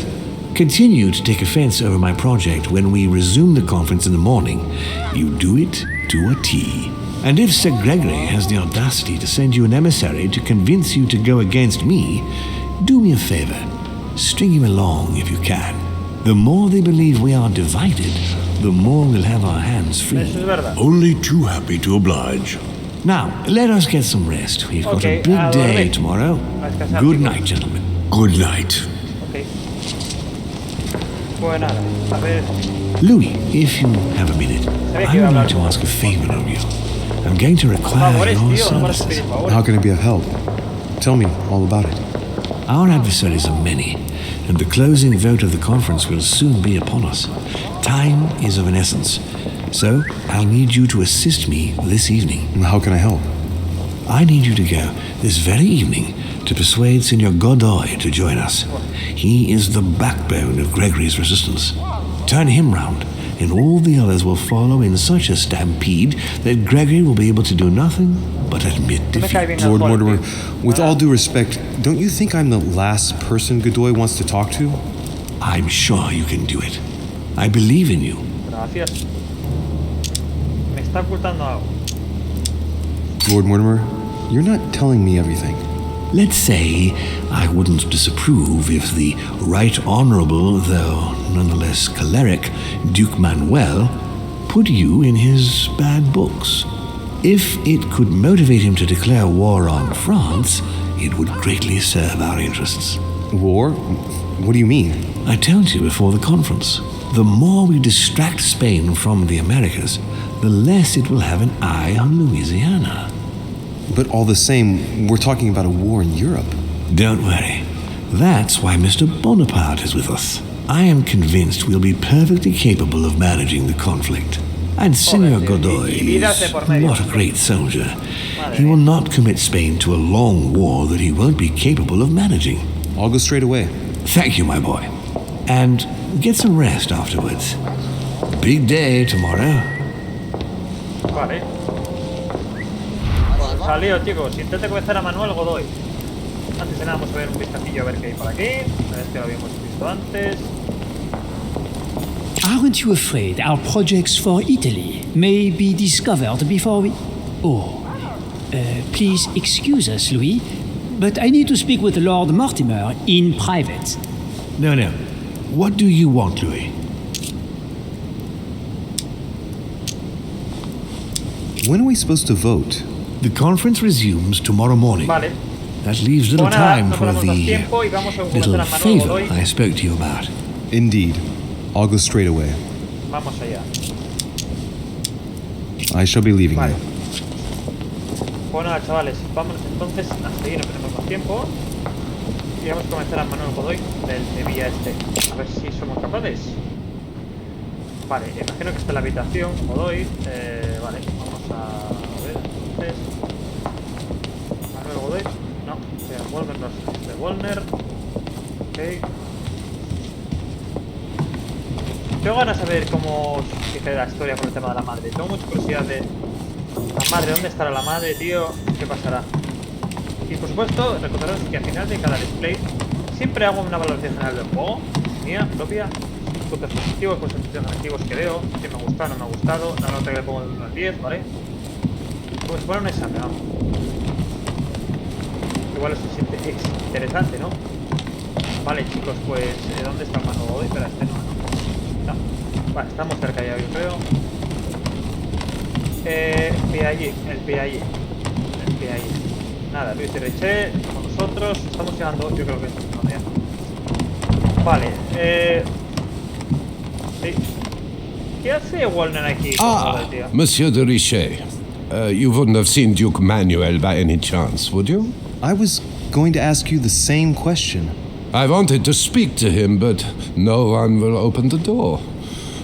continue to take offense over my project when we resume the conference in the morning. You do it to a T. And if Sir Gregory has the audacity to send you an emissary to convince you to go against me, do me a favor. String him along if you can. The more they believe we are divided, the more we'll have our hands free. Eso es verdad. Only too happy to oblige. Now, let us get some rest. We've got Okay, a big a day dormir. tomorrow. A descansar, Good chicos. night, gentlemen. Good night. Ok. Pues nada, a ver. Louis, if you have a minute, Sabía I que iba a would hablar like to con- ask a favor of you. I'm going to require Favores, your tío, no puedes services. pedir favores. How can I be of help? Tell me all about it. Our adversaries are many, and the closing vote of the conference will soon be upon us. Time is of an essence, so I'll need you to assist me this evening. How can I help? I need you to go this very evening to persuade Senor Godoy to join us. He is the backbone of Gregory's resistance. Turn him round, and all the others will follow in such a stampede that Gregory will be able to do nothing but admit No me cae defeat. bien Lord el Mortimer, golpe. with all due respect, don't you think I'm the last person Godoy wants to talk to? I'm sure you can do it. I believe in you. Gracias. Me está ocultando algo. Lord Mortimer, you're not telling me everything. Let's say I wouldn't disapprove if the Right Honourable, though nonetheless choleric, Duke Manuel put you in his bad books. If it could motivate him to declare war on France, it would greatly serve our interests. War? What do you mean? I told you before the conference, the more we distract Spain from the Americas, the less it will have an eye on Louisiana. But all the same, we're talking about a war in Europe. Don't worry. That's why Mr. Bonaparte is with us. I am convinced we'll be perfectly capable of managing the conflict. And Senor Godoy is not a great soldier. He will not commit Spain to a long war that he won't be capable of managing. I'll go straight away. Thank you, my boy. And get some rest afterwards. Big day tomorrow. Vale. Salió, chicos. Intenta convencer a Manuel Godoy. Antes de nada, vamos a ver un vistacillo a ver qué hay por aquí. A ver si lo habíamos visto antes. Aren't you afraid our projects for Italy may be discovered before we... Oh, Please excuse us, Louis, but I need to speak with Lord Mortimer in private. No. What do you want, Louis? When are we supposed to vote? The conference resumes tomorrow morning. Vale. That leaves little time for the little a favor I spoke to you about. Indeed. I'll go straight away. Vamos allá. I shall be leaving Vale. now. Bueno, chavales, vámonos entonces a seguir, no perdemos más tiempo. Y vamos a comenzar a Manuel Godoy del Sevilla este. A ver si somos capaces. Vale, imagino que está en la habitación Godoy. Vale, vamos a ver entonces. Manuel Godoy. No, Wolner no es de Wolner. Ok. Tengo ganas de saber cómo sigue la historia con el tema de la madre. Tengo mucha curiosidad de la madre. ¿Dónde estará la madre, tío? ¿Qué pasará? Y por supuesto, recordaros que al final de cada display siempre hago una valoración general del juego, mía, propia, puntos positivos, puntos negativos que veo, si me ha gustado, no me ha gustado, la nota que le pongo de 1 al 10, ¿vale? Como si fuera un examen, vamos. Igual eso es interesante, ¿no? Vale, chicos, pues, ¿dónde está el mano hoy? Espera, este no. Vale, estamos cerca ya, yo creo. El PAI. Nada, Louis de Richet, con nosotros. Estamos llegando, yo creo que estamos llegando ya. Vale, sí. ¿Qué hace Wolner aquí? Monsieur de Richet. You wouldn't have seen Duke Manuel by any chance, would you? I was going to ask you the same question. I wanted to speak to him, but no one will open the door.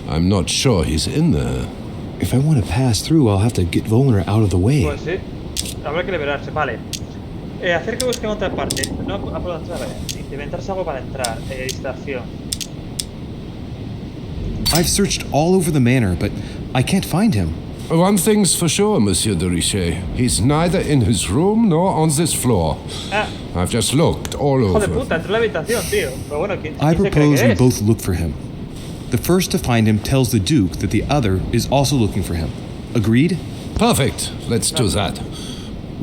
I'm not sure he's in there. If I want to pass through, I'll have to get Volner out of the way. Pues sí, habrá que liberarse, vale. Hacer que busquen otra parte. No puedo entrar, inventarse algo para entrar. Distracción. I've searched all over the manor, but I can't find him. One thing's for sure, Monsieur de Richet. He's neither in his room nor on this floor. I've just looked all over. Hijo de puta, entró en la habitación, tío. Pero bueno, I propose we both look for him. The first to find him tells the Duke that the other is also looking for him. Agreed? Perfect. Let's do that.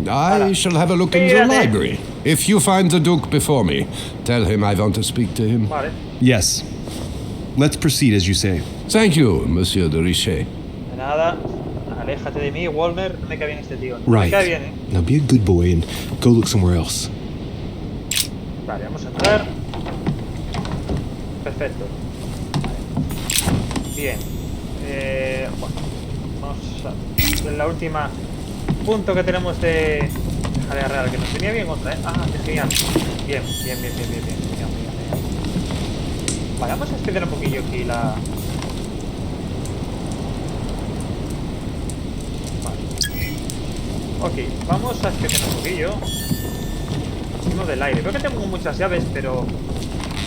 I shall have a look in the library. If you find the Duke before me, tell him I want to speak to him. Vale. Yes. Let's proceed as you say. Thank you, Monsieur de Richet. De nada. Aléjate de mí, Wolner. No me cae bien este tío. No Right. me cae bien, Now be a good boy and go look somewhere else. Vale, vamos a entrar. Perfecto. Bien. Bueno, vamos a ver la última punto que tenemos de jalea real, que nos venía bien otra, ¿eh? Ah, qué genial. Bien. Genial. Vale, vamos a extender un poquillo aquí la... Vale. Ok, vamos a extender un poquillo. Uno del aire. Creo que tengo muchas llaves, pero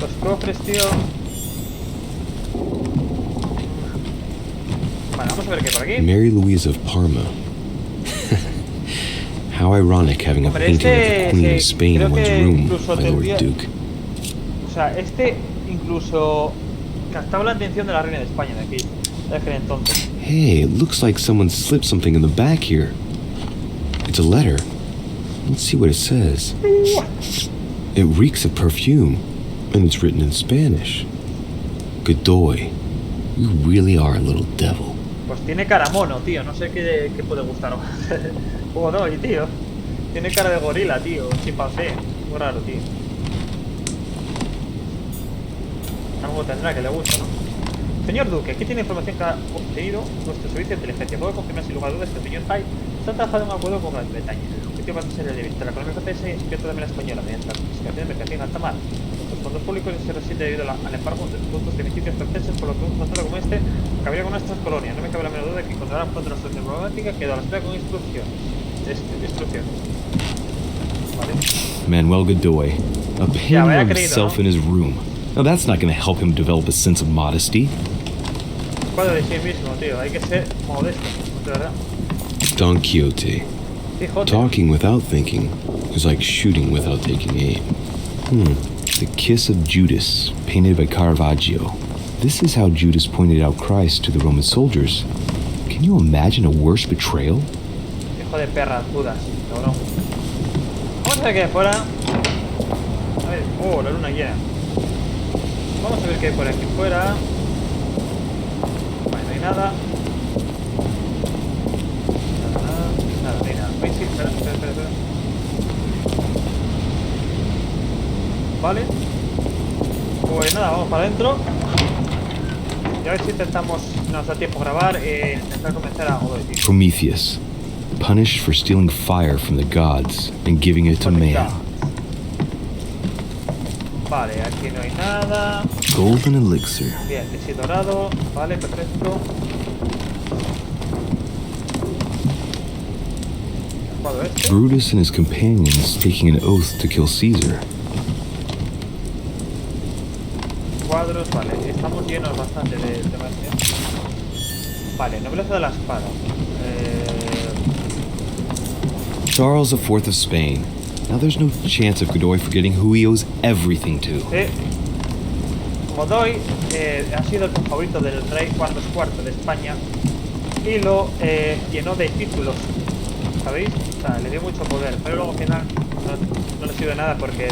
los cofres, tío... Vale, vamos a ver qué hay por aquí. Mary Louise of Parma. How ironic having a painting of the Queen of Spain in one's room, my Lord Duke. O sea, incluso captaba la atención de la reina de España de aquí, de aquel entonces. Hey, it looks like someone slipped something in the back here. It's a letter. Let's see what it says. It reeks of perfume, and it's written in Spanish. Godoy, you really are a little devil. Pues tiene cara mono, tío. No sé qué puede gustar más. Godoy, tío. Tiene cara de gorila, tío. Un chimpancé. Muy raro, tío. Algo tendrá que le gusta, ¿no? Señor Duque, aquí tiene información que ha obtenido nuestro servicio de inteligencia. Puedo confirmar sin lugar a dudas que el señor Tai está trabajando en un acuerdo con Gran Bretaña. El objetivo va a ser el de visitar la economía francesa y expiar también la española mediante la confiscación de mercancía en alta mar. Los fondos públicos se resienten debido al embargo de productos de beneficios franceses, por lo que un contrato como este cabría con nuestras colonias. No me cabe la menor duda de que encontrarán pronto nuestra problemática que a la espera con instrucción. Vale. Manuel Godoy, a painting of himself in his room. Now that's not going to help him develop a sense of modesty. Cuadro de sí mismo, tío. Hay que ser modesto, de verdad. Don Quixote. Talking without thinking is like shooting without taking aim. The Kiss of Judas, painted by Caravaggio. This is how Judas pointed out Christ to the Roman soldiers. Can you imagine a worse betrayal? Hijo de perra, dudas, cabrón. Vamos a ver qué hay fuera. A ver, oh, la luna llena. Vamos a ver qué hay por aquí fuera. Vale, no hay nada. Nada, no hay nada. Ay, sí, espera. Vale. Pues nada, vamos para adentro. Y a ver si intentamos, nos da tiempo a grabar, intentar comenzar a joder, tío. Prometheus, punished for stealing fire from the gods and giving it to man. Vale, aquí no hay nada. Golden elixir. Bien, sí, dorado. Vale, perfecto. Brutus and his companions taking an oath to kill Caesar. Cuadros, vale, estamos llenos bastante de temas. Vale, nobleza de la espada. Charles IV of Spain. Now there's no chance of Godoy forgetting who he owes everything to. Godoy ha sido el favorito del rey Carlos IV de España y lo llenó de títulos, ¿sabéis? O sea, le dio mucho poder, pero luego al final no le sirve nada porque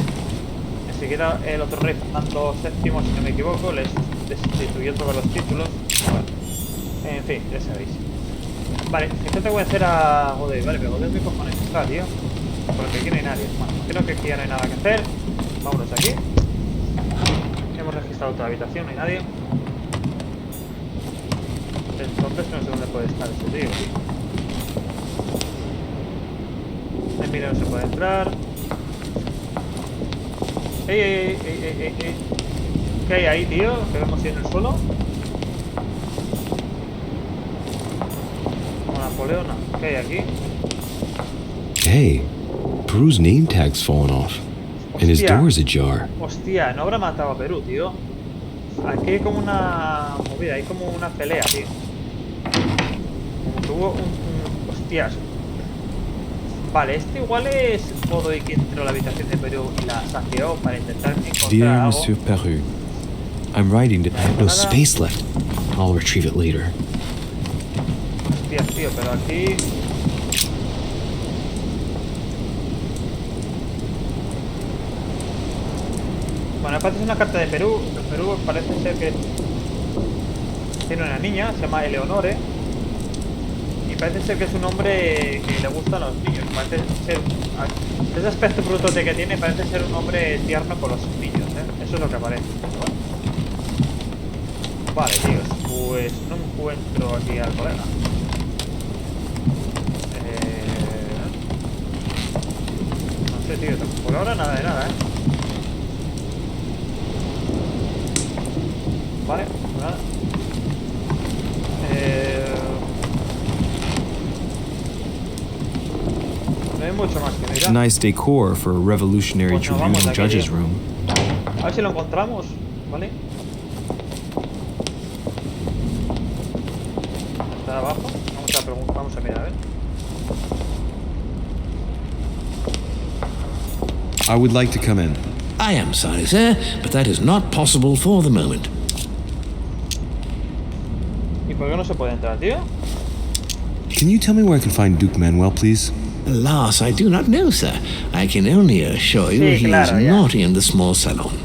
enseguida el otro rey, Fernando VII, si no me equivoco, les destituyó todos los títulos. Bueno, en fin, ya sabéis. Vale, intento convencer a Godoy, vale, pero Godoy, ¿qué cojones está, tío? Porque aquí no hay nadie. Bueno, creo que aquí ya no hay nada que hacer. Vámonos de aquí. Hemos registrado toda la habitación, no hay nadie. Entonces no sé dónde puede estar ese tío. En vídeo no se puede entrar. ¡Ey! ¿Qué hay ahí, tío? ¿Qué vemos ahí en el suelo? Como Napoleona. ¿Qué hay aquí? Hey, Peru's name tag's fallen off. And his door's ajar. Hostia, no habrá matado a Perú, tío. Aquí hay como una movida, hay como una pelea, tío. Como que hubo un... Hostias. Vale, este igual es Godoy que entró a la habitación de Perú y la saqueó para intentar encontrar Dear algo. Monsieur Peru, I'm writing to... I have no space left. I'll retrieve it later. Hostias, tío, pero aquí... Bueno, parece una carta de Perú. En Perú parece ser que tiene una niña, se llama Eleonore. Y parece ser que es un hombre que le gustan los niños. Parece ser, ese aspecto brutote que tiene, parece ser un hombre tierno con los niños, ¿eh? Eso es lo que parece. Vale, tíos, pues no encuentro aquí al colega. No sé, tío, por ahora nada de nada, ¿eh? Vale, pues nada. No hay mucho más que mirar. Nice decor for a revolutionary Pues nos vamos tribunal de aquí, judge's tío. room. A ver si lo encontramos, ¿vale? Está abajo. Vamos a mirar, a ver. I would like to come in. I am sorry, sir, but that is not possible for the moment. ¿Y por qué no se puede entrar, tío? Can you tell me where I can find Duke Manuel, please? Alas, I do not know, sir. I can only assure you he is not in the small salon.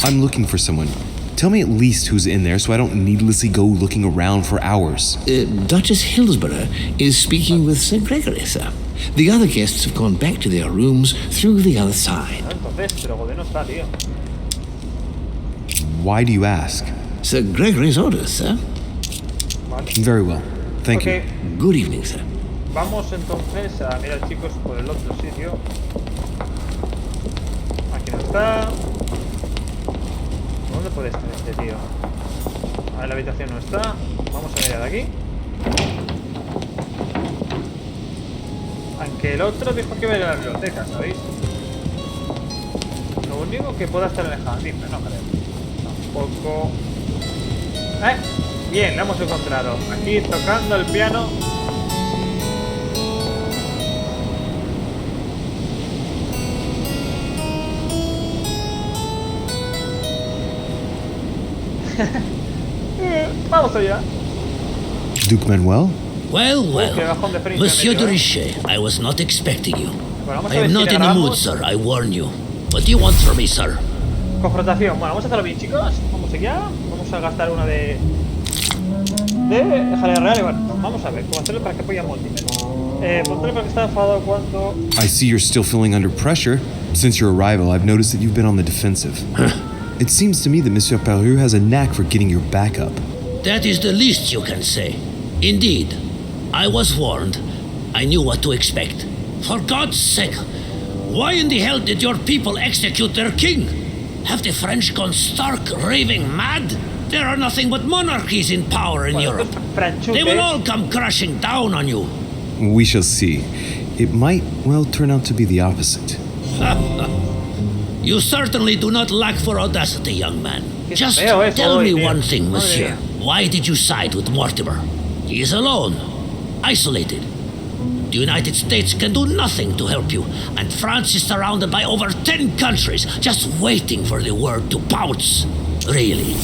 I'm looking for someone. Tell me at least who's in there so I don't needlessly go looking around for hours. Duchess Hillsborough is speaking with Sir Gregory, sir. The other guests have gone back to their rooms through the other side. Entonces, pero Godoy no está, tío. Why do you ask? Sir Gregory's orders, sir. Very well. Thank you. Good evening, sir. Vamos entonces a mirar, chicos, por el otro sitio. Aquí no está. ¿Dónde puede estar este tío? A ver, la habitación no está. Vamos a mirar aquí. Aunque el otro dijo que iba a ir a la biblioteca, ¿sabéis? Lo único que pueda estar en el jardín, pero no creo. Tampoco. Bien, lo hemos encontrado. Aquí tocando el piano. Duke Manuel? Well, Monsieur de Richet, I was not expecting you. I am not in the mood, sir, I warn you. What do you want from me, sir? Confrontación. Bueno, vamos a hacerlo bien, chicos. Vamos allá. Vamos a gastar una de jalea real y bueno, vamos a ver cómo hacerlo para que apoye a Mortimer. Ponle para que está enfadado cuando... I see you're still feeling under pressure. Since your arrival, I've noticed that you've been on the defensive. It seems to me that Monsieur Peru has a knack for getting your back up. That is the least you can say. Indeed, I was warned. I knew what to expect. For God's sake, why in the hell did your people execute their king? Have the French gone stark raving mad? There are nothing but monarchies in power in Europe. They will all come crashing down on you. We shall see. It might, well, turn out to be the opposite. You certainly do not lack for audacity, young man. Just tell me one thing, monsieur. Why did you side with Mortimer? He is alone, isolated. The United States can do nothing to help you, and France is surrounded by over 10 countries just waiting for the word to pounce. Really,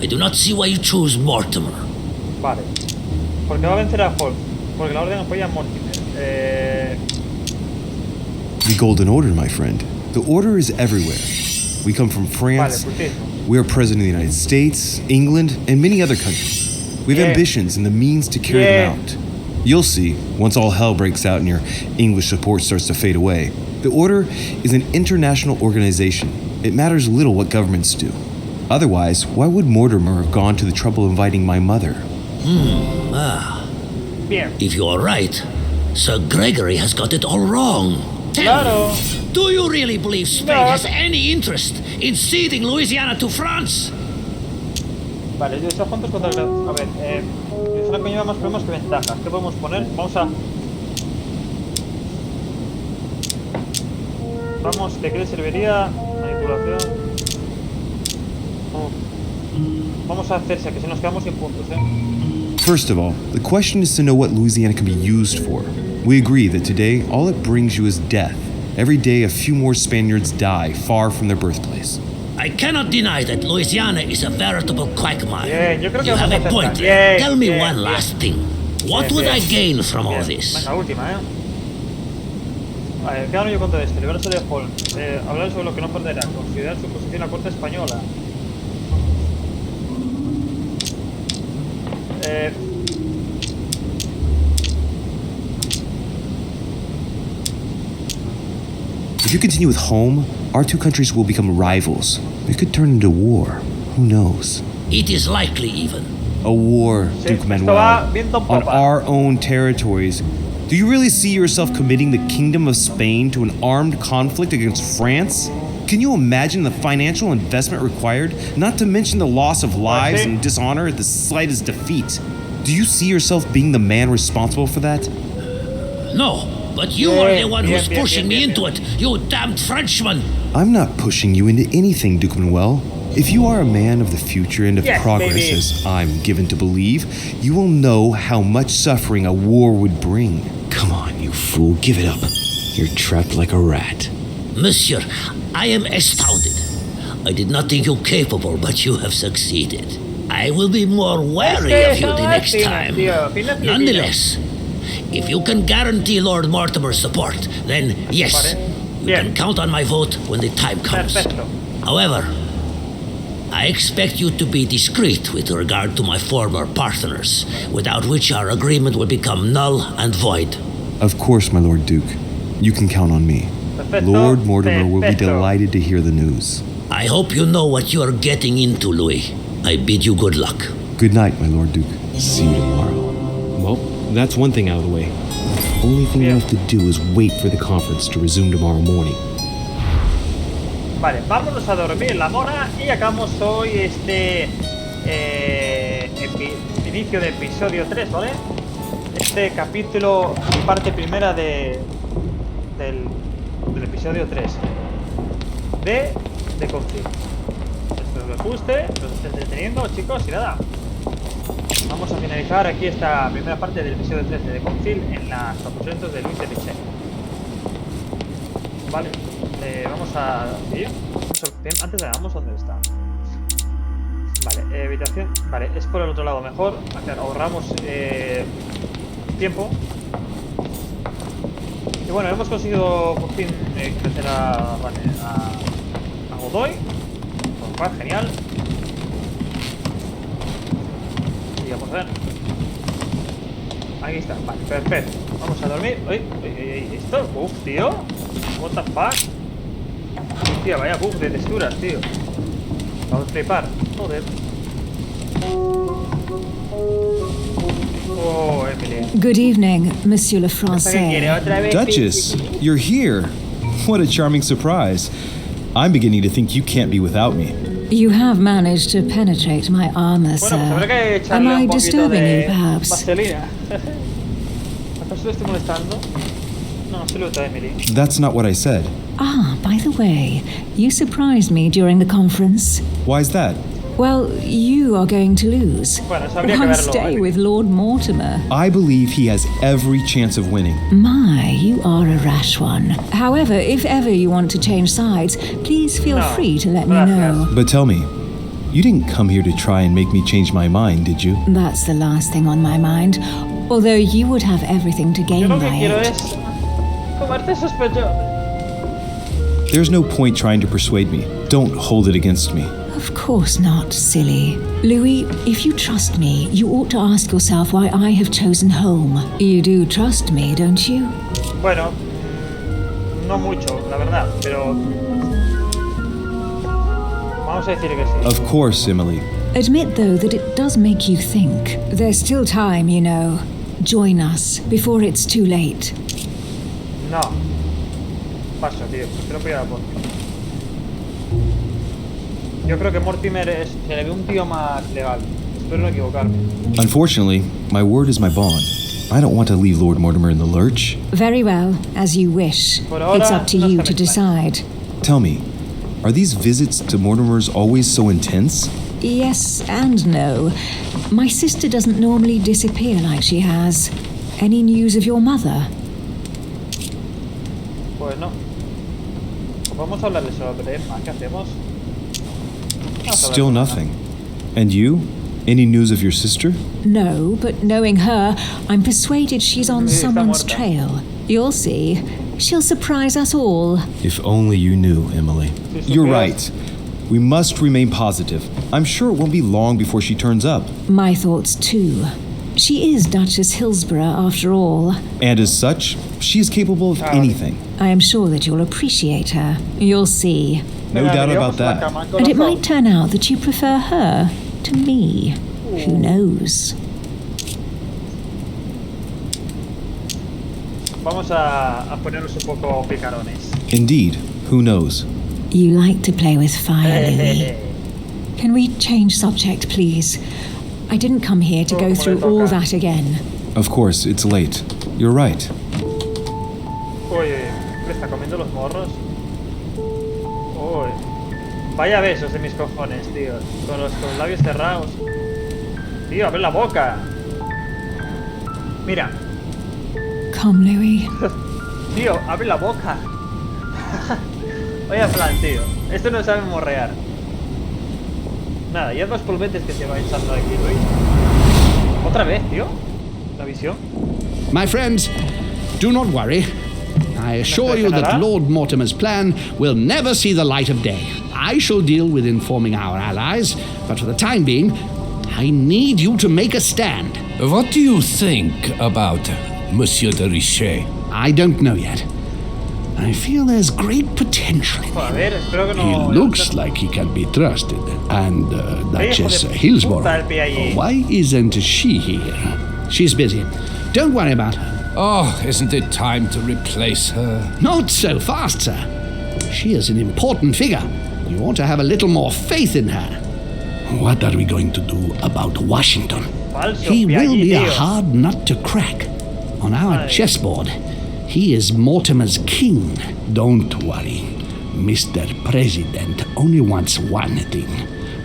I do not see why you choose Mortimer. Vale. Porque va a vencer a Hulk. Porque la orden apoya a Mortimer. The Golden Order, my friend. The Order is everywhere. We come from France. We are President of the United States, England, and many other countries. We have ambitions and the means to carry them out. You'll see, once all hell breaks out and your English support starts to fade away. The Order is an international organization. It matters little what governments do. Otherwise, why would Mortimer have gone to the trouble of inviting my mother? If you are right, Sir Gregory has got it all wrong. Tell me, do you really believe Spain has any interest in ceding Louisiana to France? Vale, yo estoy juntos contra el... A ver, es una que lleva más problemas que ventajas. ¿Qué podemos poner? Vamos, ¿de qué le serviría? Manipulación. Vamos a hacerse, que si nos quedamos sin puntos, First of all, the question is to know what Louisiana can be used for. We agree that today, all it brings you is death. Every day, a few more Spaniards die far from their birthplace. I cannot deny that Louisiana is a veritable quagmire. You have a point. Tell me one last thing. What would I gain from all this? Venga, última, A ver, ¿qué gano yo con todo esto? Librarse de Holmes. Hablar sobre lo que no perderá. Considerar su posición en la corte española. If you continue with home, our two countries will become rivals. It could turn into war. Who knows? It is likely even. A war, Duke Manuel, on our own territories. Do you really see yourself committing the Kingdom of Spain to an armed conflict against France? Can you imagine the financial investment required, not to mention the loss of lives and dishonor at the slightest defeat? Do you see yourself being the man responsible for that? No, but you are the one who's pushing me into it, you damned Frenchman! I'm not pushing you into anything, Duke Manuel. If you are a man of the future and of progress, as I'm given to believe, you will know how much suffering a war would bring. Come on, you fool, give it up. You're trapped like a rat. Monsieur, I am astounded. I did not think you capable, but you have succeeded. I will be more wary of you the next time. Nonetheless, if you can guarantee Lord Mortimer's support, then yes, you can count on my vote when the time comes. However, I expect you to be discreet with regard to my former partners, without which our agreement will become null and void. Of course, my Lord Duke. You can count on me. Lord Mortimer will be delighted to hear the news. I hope you know what you are getting into, Louis. I bid you good luck. Good night, my Lord Duke. See you tomorrow. Well, that's one thing out of the way. The only thing you have to do is wait for the conference to resume tomorrow morning. Vale, vámonos a dormir en la mora y acabamos hoy este inicio de episodio 3, ¿vale? Este capítulo, parte primera del episodio 3 de conflicto. Espero que os guste, que os esté entreteniendo, chicos, y nada. Vamos a finalizar aquí esta primera parte del episodio 3 de Concil en los aposentos de Louis de Richet. Vale, vamos a... ¿sí? Antes veamos dónde está. Vale, habitación... Vale, es por el otro lado mejor. Ahorramos tiempo. Y bueno, hemos conseguido por fin crecer a Godoy. Por lo cual, genial. Y vamos a ver. Aquí está, vale, perfecto. Vamos a dormir. ¿Esto? Uf, tío. What the fuck. Tío, vaya bug de texturas, tío. Vamos a flipar. Joder. Oh, Emily. Good evening, Monsieur le Français. Duchess, you're here. What a charming surprise. I'm beginning to think you can't be without me. You have managed to penetrate my armor, sir. Am I disturbing you, perhaps? Vaselina. ¿Acaso le estoy molestando? No, absoluta, Emily. That's not what I said. Ah, by the way, you surprised me during the conference. Why's that? Well, you are going to lose. Why stay with Lord Mortimer? I believe he has every chance of winning. My, you are a rash one. However, if ever you want to change sides, please feel free to let me know. But tell me, you didn't come here to try and make me change my mind, did you? That's the last thing on my mind. Although you would have everything to gain by it. There's no point trying to persuade me. Don't hold it against me. Of course not, silly. Louis, if you trust me, you ought to ask yourself why I have chosen home. You do trust me, don't you? Bueno, no mucho, la verdad, pero vamos a decir que sí. Of course, Emily. Admit, though, that it does make you think. There's still time, you know. Join us before it's too late. No. Paso, tío. Prefiero pillar a Mortimer. Yo creo que Mortimer se le ve un tío más legal. Espero no equivocarme. Unfortunately, my word is my bond. I don't want to leave Lord Mortimer in the lurch. Very well, as you wish. It's up to you to decide. Tell me, are these visits to Mortimer's always so intense? Yes and no. My sister doesn't normally disappear like she has. Any news of your mother? Pues no. Vamos a hablarle sobre Emma. ¿Qué hacemos? Still nothing. And you? Any news of your sister? No, but knowing her, I'm persuaded she's on someone's trail. You'll see. She'll surprise us all. If only you knew, Emily. You're right. We must remain positive. I'm sure it won't be long before she turns up. My thoughts too. She is Duchess Hillsborough after all. And as such, she is capable of anything. I am sure that you'll appreciate her. You'll see. No doubt about that. And it might turn out that you prefer her to me. Who knows? Vamos a ponernos un poco picarones. Indeed. Who knows? You like to play with fire, Louis. Can we change subject, please? I didn't come here to go through all that again. Of course, it's late. You're right. Oye, ¿le está comiendo los morros? Uy, vaya besos de mis cojones, tío. Con los labios cerrados. Tío, abre la boca. Mira. Come, Louis. Tío, abre la boca. Vaya plan, tío. Esto no sabe morrear. Nada, y los polvetes que se va echando aquí, Luis. Otra vez, tío. La visión. My friends, do not worry. I assure you that Lord Mortimer's plan will never see the light of day. I shall deal with informing our allies, but for the time being, I need you to make a stand. What do you think about Monsieur de Richet? I don't know yet. I feel there's great potential in him. He looks like he can be trusted. And Duchess Hillsborough, why isn't she here? She's busy. Don't worry about her. Oh, isn't it time to replace her? Not so fast, sir. She is an important figure. You ought to have a little more faith in her. What are we going to do about Washington? He will be a hard nut to crack. On our chessboard, he is Mortimer's king. Don't worry. Mr. President only wants one thing: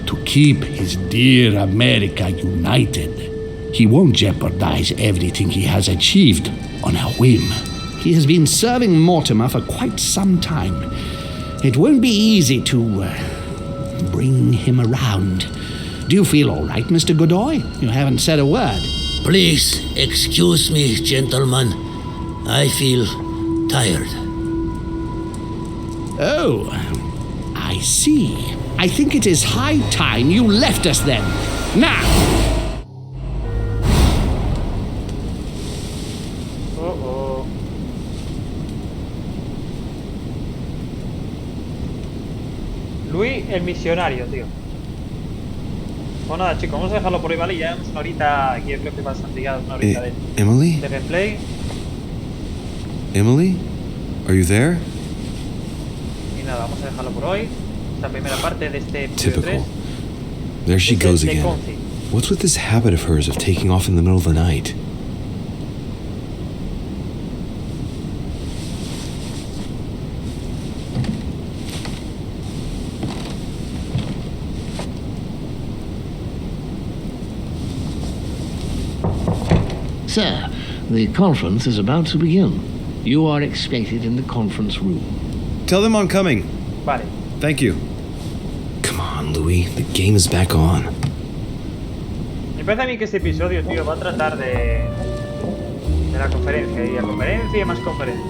to keep his dear America united. He won't jeopardize everything he has achieved on a whim. He has been serving Mortimer for quite some time. It won't be easy to bring him around. Do you feel all right, Mr. Godoy? You haven't said a word. Please excuse me, gentlemen. I feel tired. Oh, I see. I think it is high time you left us then. Now! Louis el misionario, tío. Pues nada, chicos, vamos a dejarlo por ahí, ¿vale? Ya hemos una horita, aquí creo que bastante ya, una horita Emily? de gameplay. Emily? Are you there? Y nada, vamos a dejarlo por hoy. Esta primera parte de este episodio 3. There she goes again. What's with this habit of hers of taking off in the middle of the night? Sir, the conference is about to begin. You are expected in the conference room. Tell them I'm coming. Vale. Thank you. Come on, Louis. The game is back on. Me parece a mí que este episodio, tío, va a tratar de la conferencia. Y la conferencia y más conferencia.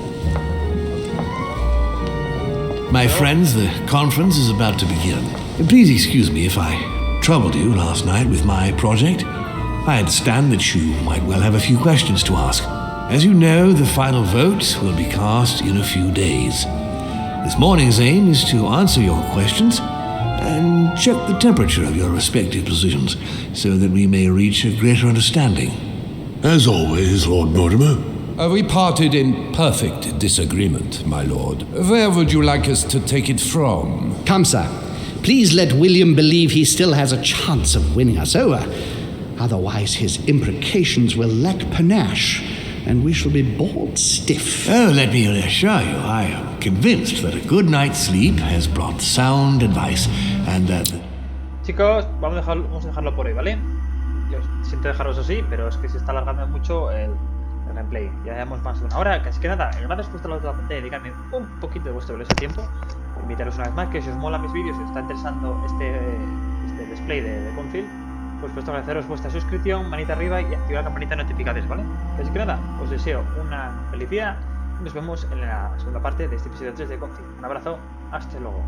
My friends, the conference is about to begin. Please excuse me if I troubled you last night with my project. I understand that you might well have a few questions to ask. As you know, the final vote will be cast in a few days. This morning's aim is to answer your questions and check the temperature of your respective positions so that we may reach a greater understanding. As always, Lord Mortimer. We parted in perfect disagreement, my lord. Where would you like us to take it from? Come, sir. Please let William believe he still has a chance of winning us over. Otherwise, his imprecations will lack panache, and we shall be bored stiff. Oh, let me reassure you, I am convinced that a good night's sleep has brought sound advice, and that... Chicos, vamos a dejarlo por hoy, ¿vale? Yo siento dejaros así, pero es que se está alargando mucho el gameplay. Ya llevamos más de una hora, casi que nada. Gracias por estar al otro lado de la pantalla, dedicarme un poquito de vuestro valioso tiempo. Invitaros una vez más que si os mola mis vídeos, si os está interesando este display de Confield, pues puesto agradeceros vuestra suscripción, manita arriba y activar la campanita de notificaciones, ¿vale? Así que nada, os deseo una feliz día y nos vemos en la segunda parte de este episodio 3 de Confield. Un abrazo, hasta luego.